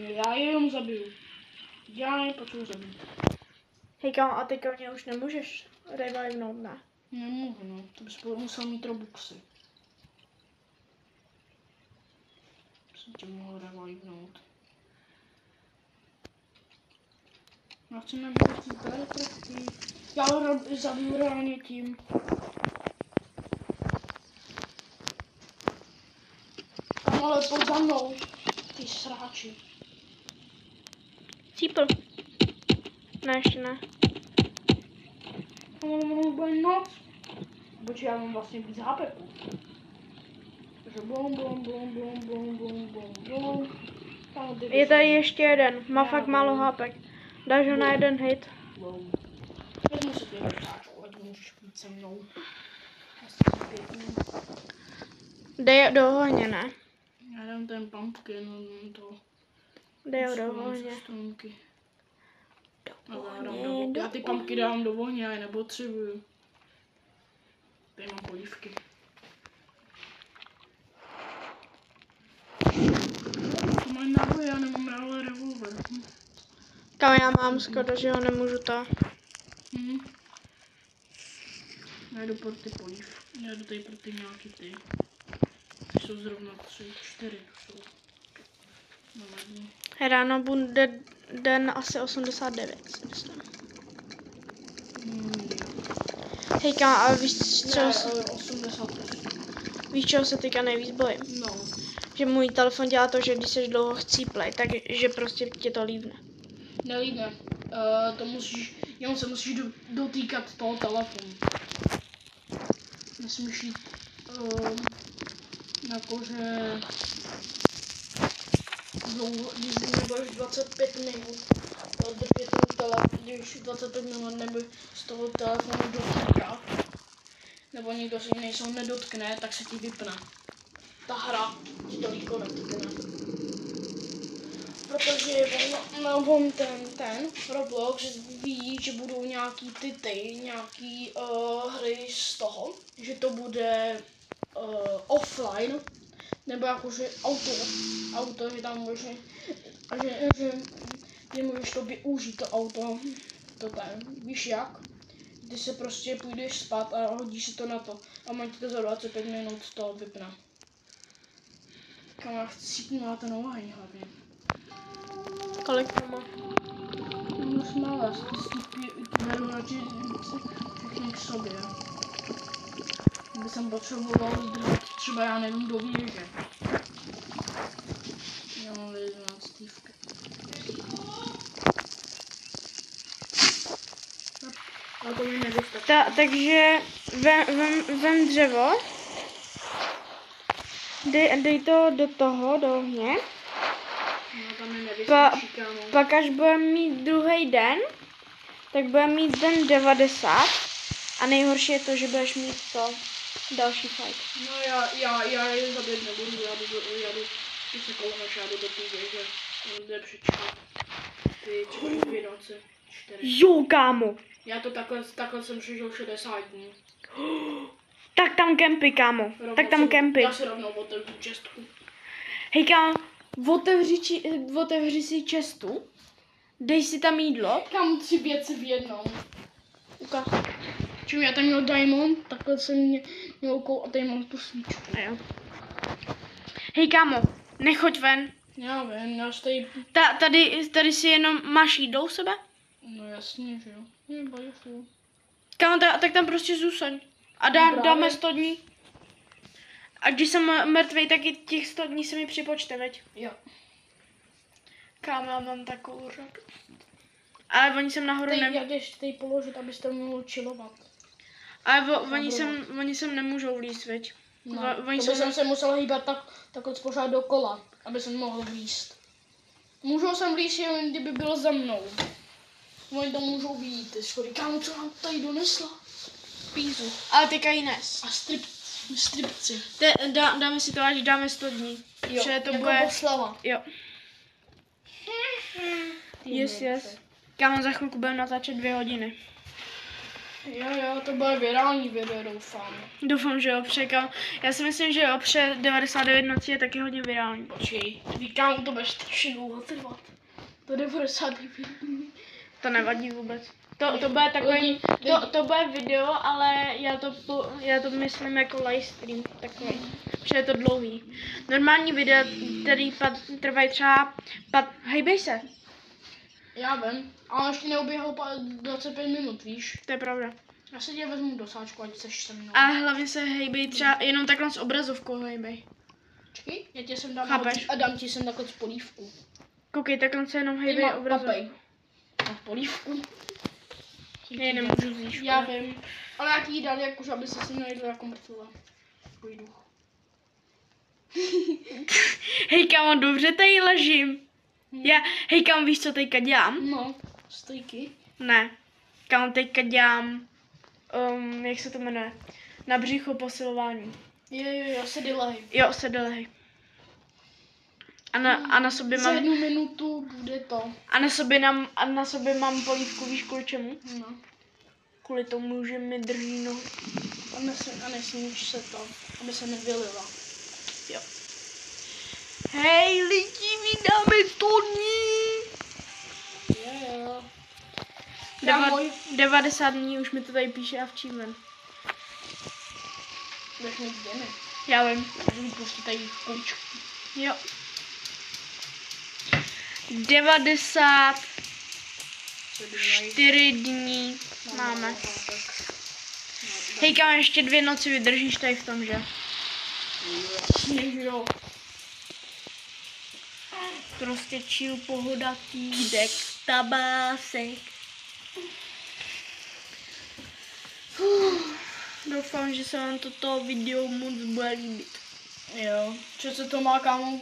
Já je jenom zabiju. Já je potřebuji zabít. Hej, kámo, a teďka mě už nemůžeš revivenout, ne? Nemůžu, no. To bys musel mít robuxy. Jsem tě mohl revivenout. Já chci nabít teleporty. Já ho zabiju reálně tím. Tam ale pojď za mnou. Ty sráči. Cípl. Ne, ještě ne. Bude noc. Počkej, já mám vlastně víc hápeků. Takže bom. Je tady ještě jeden, má fakt málo hápek. Dáš ho na jeden hit. Vezmu si pět ptáčku, ať můžeš být se mnou. Dej do ohně, ne? Já dám ten pumpkin, to... Dej ho do ohně. Já ty pumpky dám do ohně, já je nepotřebuju. Tady mám polívky. To mají náboje, já nemám ale revolver. Kam já mám, skoro, že ho nemůžu to. Já jdu pro ty polívky. Já jdu tady pro ty nějaký ty. Jsou zrovna 3, 4 tu jsou. Ráno bude den asi 89, si myslím. Hej, kámo, ale víš, čeho se... 88. Víš, čeho se teďka nejvíc bojím? No. Že můj telefon dělá to, že když seš dlouho chcíplej, takže prostě tě to líbne. Nelíbne. To musíš, jenom se musíš dotýkat toho telefonu. Nesmíš jít, jakože dlouho, když nebudeš 25 minut, držet ten telefon, když 25 minut nebude z toho telefonu dotýkat, nebo někdo se jiný se nedotkne, tak se ti vypne. Ta hra ti to líko nedotkne. Protože on ten Roblox ví, že budou nějaký nějaký hry z toho, že to bude offline, nebo jakože auto, že tam můžeš, že můžeš to využít to auto, víš jak? ty se prostě půjdeš spát a hodíš si to na to. A mám ti to za 25 minut to vypne. Kam já chci si na ten oheň hlavně. Kolik to má? No smála, ty beru radši všechny k sobě. Kdyby jsem potřeboval zdrhat třeba, já nevím, do věže. Já mám 11 stívky. Ale to mi nedostačí. Takže vem dřevo. Dej to do toho, do ohně. No tam mi nevystačí, kámo. Pak až budeme mít druhý den, tak budeme mít den 90. A nejhorší je to, že budeš mít to další fight. No já je zabít nebudu, já jdu ty se kolemaš, já jdu do té věže. Jde přečkat. Ty 2 noci, 4. Jo, kámo. Já to takhle jsem přežil 60 dní. Tak tam kempy, kámo. Tak tam kempy. Já si rovnou otevřu čestku. Hej, kámo, otevři si čestu. Dej si tam jídlo. Kam 3 věci v jednom. Ukáž. Čím já tam měl diamond, takhle jsem měl a tady mám tu svíčku. A jo. Hej, kámo, nechoď ven. Já vím, já tady... Tady si jenom máš jídlo u sebe? No jasně, že jo. Nebo jo. Kámo, tak tam prostě zůstaň. A dáme 100 dní. A když jsem mrtvej, tak i těch 100 dní se mi připočte, veď? Jo. Kámo, já mám takovou radost. Ale oni sem nahoru Já jdeš tady položit, abyste mohli chillovat. Ale oni sem nemůžou líst, veď? No, Oni to by jsem se musel hýbat takhle pořád dokola, aby jsem mohl vlízt. Můžou sem vlízt jen kdyby byl za mnou. Oni to můžou vidět, ty schody. Kámo, co nám tady donesla? Pízu. Ale teďka ji nes. A stripci. Dáme si to, až dáme 100 dní. Jo, Že to jako bude... poslava. Jo. Yes. Kámo, za chvilku budeme natáčet 2 hodiny. Jo, to bude virální video, doufám. Doufám, že jo, překal. Já si myslím, že jo, před 99 nocí je taky hodně virální. Počkej, kámo, to bude strašně dlouho trvat. To 99. To nevadí vůbec. To bude takový, to bude video, ale já to myslím jako livestream, takový, protože je to dlouhý. Normální videa, který trvají třeba, hejbej se. Já vím, ale ještě neuběhlo 25 minut, víš. To je pravda. Já se tě vezmu do sáčku, ať seš se mnou. A hlavně se hejbej třeba jenom takhle s obrazovkou hejbej. Počkej, já tě sem dám Chápeš? dám ti sem takhle z polívku. Koukej, takhle se jenom hejbej obrazovkou. Mám polívku. Já ji nemůžu vzít. Já vím, ale já ti ji dal, jakože aby se si nejedl jako mrtvila. Půjdu. Hej kámo, dobře tady ležím. Hej kámo, víš co teďka dělám? No, stejky. Ne. Kámo, teďka dělám, jak se to jmenuje? Na břicho posilování. Jo, sedelej. Jo, sedelej. A na sobě Za mám... 1 minutu bude to. A na sobě mám polívku, víš kvůli čemu? No. Kvůli tomu, že mi drží nohu. A nesmíš se to, aby se nevylila. Jo. Hej lidi, vydáme 100 dní! Jo. 90 dní, už mi to tady píše achievement. Budeš mít děny. Já vím. Takže mi prostě tady koučku. Jo. 94 dní máme. Hej kam, ještě 2 noci vydržíš tady v tom, že? Jo. Prostě chill, pohoda, týdek, tabásek. Doufám, že se vám toto video moc bude líbit. Jo. Přece to má, kámo,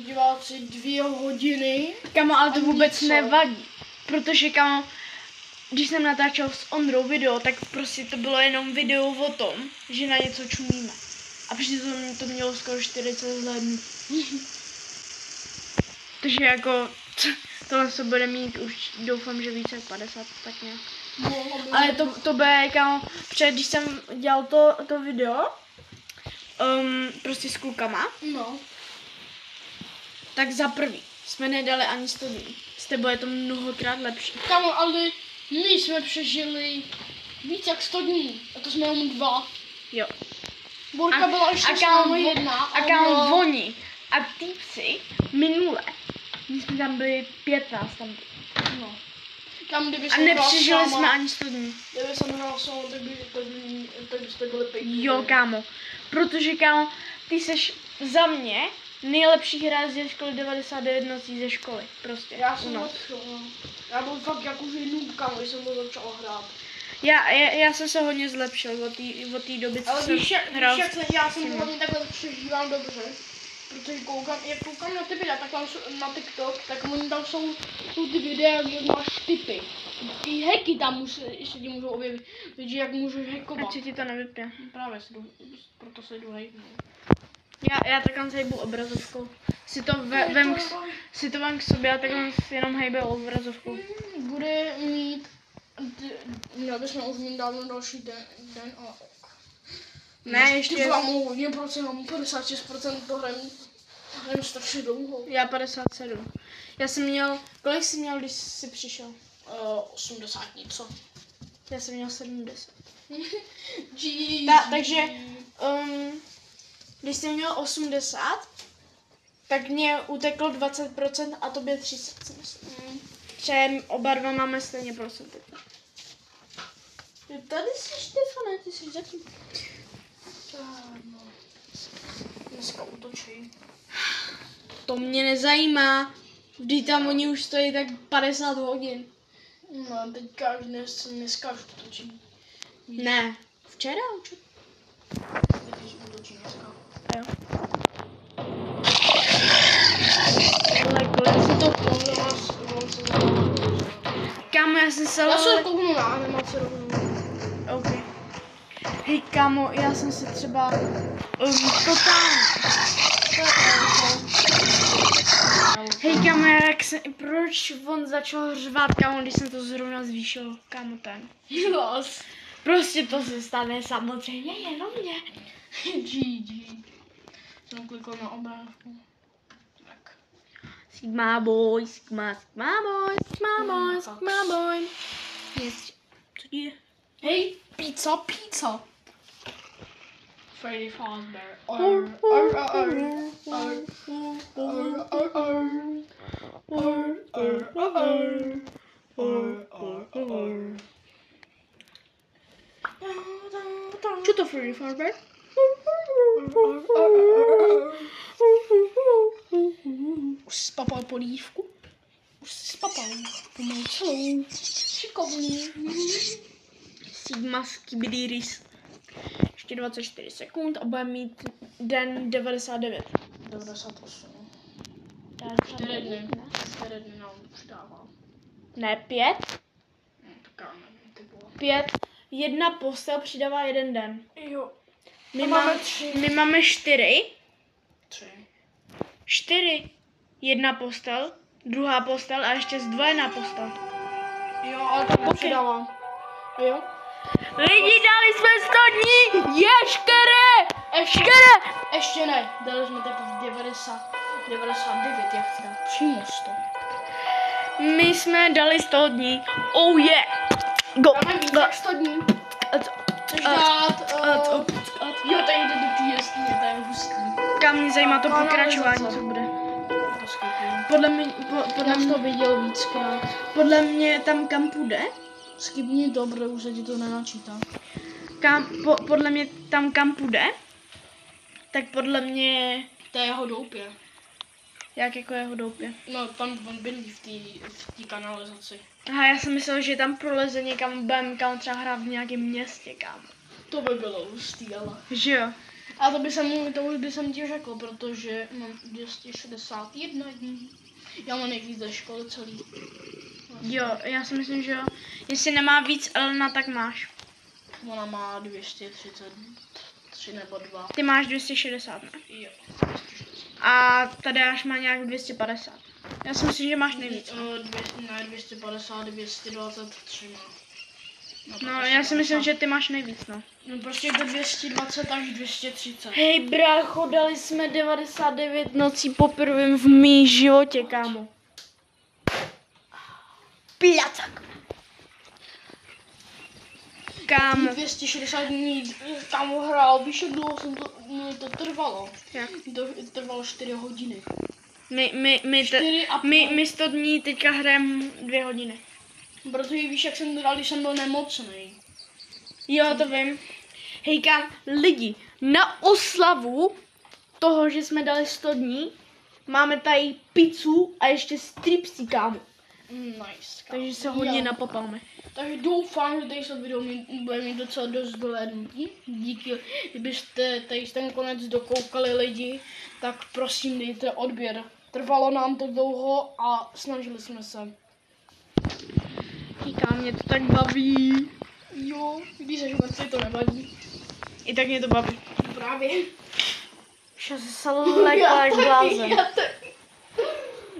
diváci 2 hodiny. Kámo, ale to vůbec něco. nevadí. Protože kámo, když jsem natáčel s Ondrou video, tak prostě to bylo jenom video o tom, že na něco čumíme. A přitom to mělo skoro 40 hledů. Takže jako, tohle se bude mít už, doufám, že více jak 50, tak nějak. Ale to bude, kámo, protože když jsem dělal to video, prostě s klukama, No. tak za prvý jsme nedali ani 100 dní. S tebou je to mnohokrát lepší. Kámo, ale my jsme přežili víc jak 100 dní. A to jsme jenom 2. Jo. Borka byla ještě s námi jedna. A kam oni a týpci minule, my jsme tam byli 15 tam. No. Kam, kdyby A nepřežili jsme ani 100 dní. Kdyby jsem hrál s váma, tak byste byli pěkný. Jo, kámo. Protože, kámo, ty seš za mě nejlepší hráč ze školy 99 nocí ze školy. Prostě. Já jsem já byl fakt jakože noob, kámo, když jsem to začal hrát. Já jsem se hodně zlepšil od té doby, co Ale jsem víš, jak já jsem tím. hlavně takhle přežívám dobře. Protože jak koukám na ty videa, tak tam na TikTok, tak oni tam jsou ty videa, jak máš tipy. Ty hacky tam ještě ti můžou objevit, takže jak můžeš hackovat. Ať se ti to nevypne. Právě proto se jdu hacknout. Já takhle hejbu obrazovkou. Si to vem k sobě a takhle jenom hejbe obrazovkou. Bude mít, měl bychom už mít dávno další den a Ne, ještě ty vám hodně procent, mám 56% to hraju strašně dlouho. Já 57. Já jsem měl, kolik jsi měl, když jsi přišel? 80 něco. Já jsem měl 70. Takže, když jsem měl 80, tak mě uteklo 20% a tobě 30, si myslím. Že oba dva máme stejně procenty. Tady jsi, Štefane, ty jsi zatím. No. Dneska útočí. To mě nezajímá. Vždyť tam oni už stojí tak 50 hodin. No a teďka dneska už útočí. Ne. Včera učil. Teď útočí dneska. A jo. Ale kolik se to... Kámo, já jsem se... Já se kouknu na animaci rovnou. OK. Hej, kámo, já jsem se třeba... totálně... Hej, kámo, proč on začal řvát, kámo, když jsem to zrovna zvýšil, kámo, ten. Los. Prostě to se stane samozřejmě jenom mě. GG. Jsem klikl na obrázku. Tak. Sigma boy, Sigma boy, Sigma boy, Sigma boy. Jest. Co je? Hej, pizza. Freddy Fazbear. Co to Freddy Fazbear? Už spapal polívku. Už si spapal. Pomalu celou. Šikovný. Sigma Skibidiris. Ještě 24 sekund a budeme mít den 99. 98. 4 dny. 4 dny nám přidává. Ne, 5. Tak já nevím, ty bylo. 5. Jedna postel přidává jeden den. Jo. My máme 3. My máme 4. 3. 4. Jedna postel, druhá postel a ještě zdvojená postel. Jo, ale to nepřidávám. Jo? Lidi, dali jsme 100 dní! Ješkere! Ještě ne. Dali jsme teprve 99, jak teda přímo 100. My jsme dali 100 dní. Oh yeah! Go! Máme víc jak 100 dní. Chceš dát... Jo, tady jde do té jeskyně, to je hustý. Kam mě zajímá to pokračování, co bude. Podle mě, Já jsem to viděl víckrát. podle mě tam kam půjde, Skipni to, protože už se ti to nenačítá. podle mě tam kam půjde, tak podle mě, To je jeho doupě. jak jako jeho doupě. No, tam on bydlí v té kanalizaci. Aha, já jsem myslel, že tam proleze někam, kam třeba hrát v nějakém městě, kam. To by bylo hustý, ale... Že jo? A to už by jsem ti řekl, protože mám 261 dní. Já mám nejvíc ze školy celý. Jo, já si myslím, že jo. Jestli nemá víc Elena, tak máš. Ona má 233 nebo 2. Ty máš 260, ne? Jo. A Tadeáš má nějak 250. Já si myslím, že máš nejvíc. Ne, 250, 223 má. No, já si myslím, že ty máš nejvíc, no. No prostě do 220 až 230. Hej, brácho, dali jsme 99 nocí poprvé v mý životě, kámo. Pľacak. Kámo. 260 dní tam hrál, víš, jak dlouho to trvalo? Jak? To trvalo 4 hodiny. My 100 dní teďka hrajeme 2 hodiny. Protože víš, jak jsem to dal, když jsem byl nemocný. Jo, to vím. Hejka, lidi, na oslavu toho, že jsme dali 100 dní, máme tady pizzu a ještě stripsy, kámo. Nice. Takže se hodně napapáme. Takže doufám, že tady se video bude mít docela dost dohlédnutí. Díky, kdybyste tady ten konec dokoukali lidi, tak prosím dejte odběr. Trvalo nám to dlouho a snažili jsme se. Hejka, mě to tak baví. Jo, když jsi mrtvý, to nevadí. I tak mě to baví. Právě. Že se lekla jak blázen.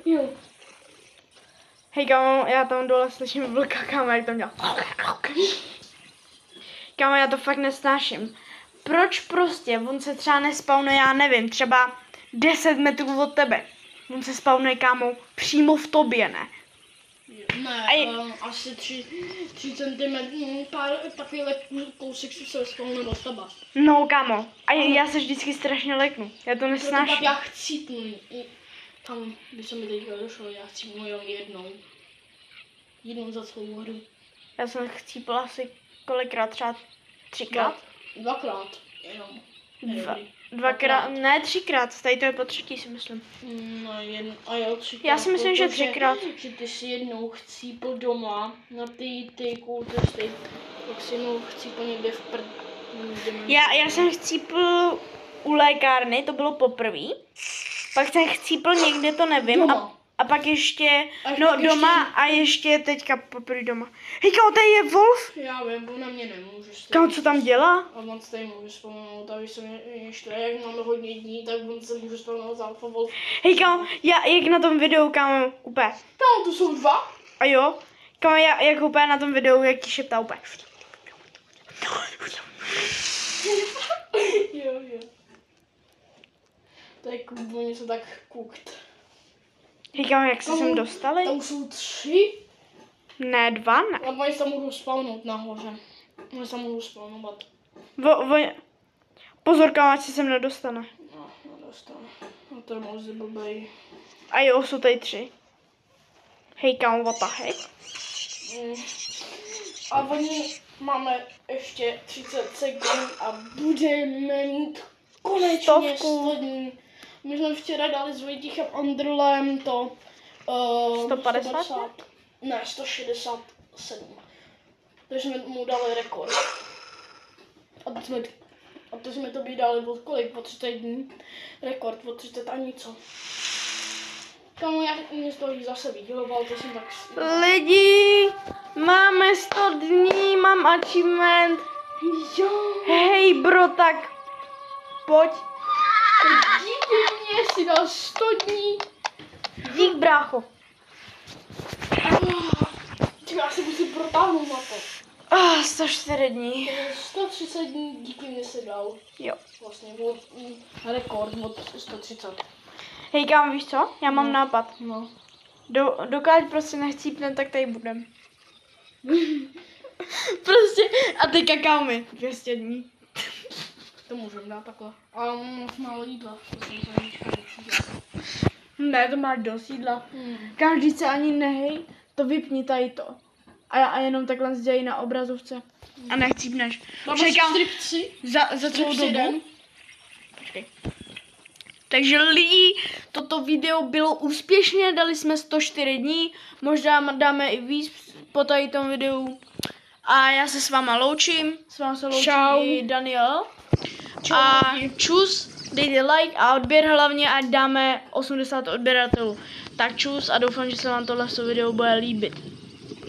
Jo. Hej kámo, já tam dole slyším vlka, kámo, jak tam dělá. Kámo, já to fakt nesnáším. Proč prostě, on se třeba nespawnuje, já nevím, třeba 10 metrů od tebe. On se spawnuje, kámo, přímo v tobě, ne? Ne, asi 3 cm, pár takovýhle kousek se spawnuje od tebe. No kámo, a já se vždycky strašně leknu, já to Proto nesnáším. pak já chcípnu. Tam by se mi teďka došlo, já chcípnu jenom jednou. Jednou za celou hru. Já jsem chcípla asi kolikrát, třeba 3krát? Dvakrát jenom. Dvakrát, ne 3krát, tady to je po třetí si myslím. No, a jo, 3krát. Já si myslím, že 3krát. Že ty si jednou chcípl doma na ty kulty, tak si jednou chcípl někde v Já jsem chcípl u lékárny, to bylo poprvé. Pak jsem chcípl někde, to nevím. A pak ještě, doma a ještě teďka poprvé doma. Hej, kámo, tady je Wolf. Já vím, on na mě nemůže. Kámo, co tam dělá? A on se tady může vzpomenout, a když se mi ještě, jak máme hodně dní, tak on se může vzpomenout za Alfa Wolf. Hej, kámo, jak na tom videu, kámo, úplně. Kámo, tu jsou 2. A jo? Kámo, jak úplně na tom videu, jak ti šeptá úplně. Jo. To je oni se tak kukt. Hej, kámo, jak se sem dostali? Tam jsou 3. Ne, 2, ne. A oni se můžou spawnout nahoře. Oni se můžou spawnovat. Pozor, kámo, ať se sem nedostane. No, nedostane. No to je moc blbej. A jo, jsou tady 3. Hej, kámo, what the heck? A oni máme ještě 30 sekund a budeme mít konečně 100 dní. My jsme včera dali s Vojtichem Andrlem to 150? Ne, 167. Takže jsme mu dali rekord. A to jsme to dali od kolik? O 30 dní. Rekord o 30 a něco. Kamu, já mě z toho zase vyděloval, to jsem tak... Lidi, máme 100 dní, mám achievement. Jo. Hej bro, tak pojď. Díky mě si dal 100 dní. Dík, brácho. Já se musím protáhnout na to. 104 dní. 130 dní díky mě si dal. Jo. Vlastně byl rekord od 130. Hej, kámo, víš co? Já mám nápad. No. Dokud prostě nechcípnem, tak tady budem. Prostě, a teďka kámo mi 200 dní. To můžeme dát takhle. Ale mám moc málo jídla. Ne, to máš dost jídla. Každý se ani nehej, to vypni tady to. A jenom takhle dělej na obrazovce. A nechcípneš. Čekám za celou dobu. Počkej. Takže lidi, toto video bylo úspěšné, dali jsme 104 dní, možná dáme i víc po tady tom videu. A já se s váma loučím, s váma se loučí i Daniel. A čus, dejte like a odběr hlavně, ať dáme 80 odběratelů. Tak čus a doufám, že se vám tohle video bude líbit.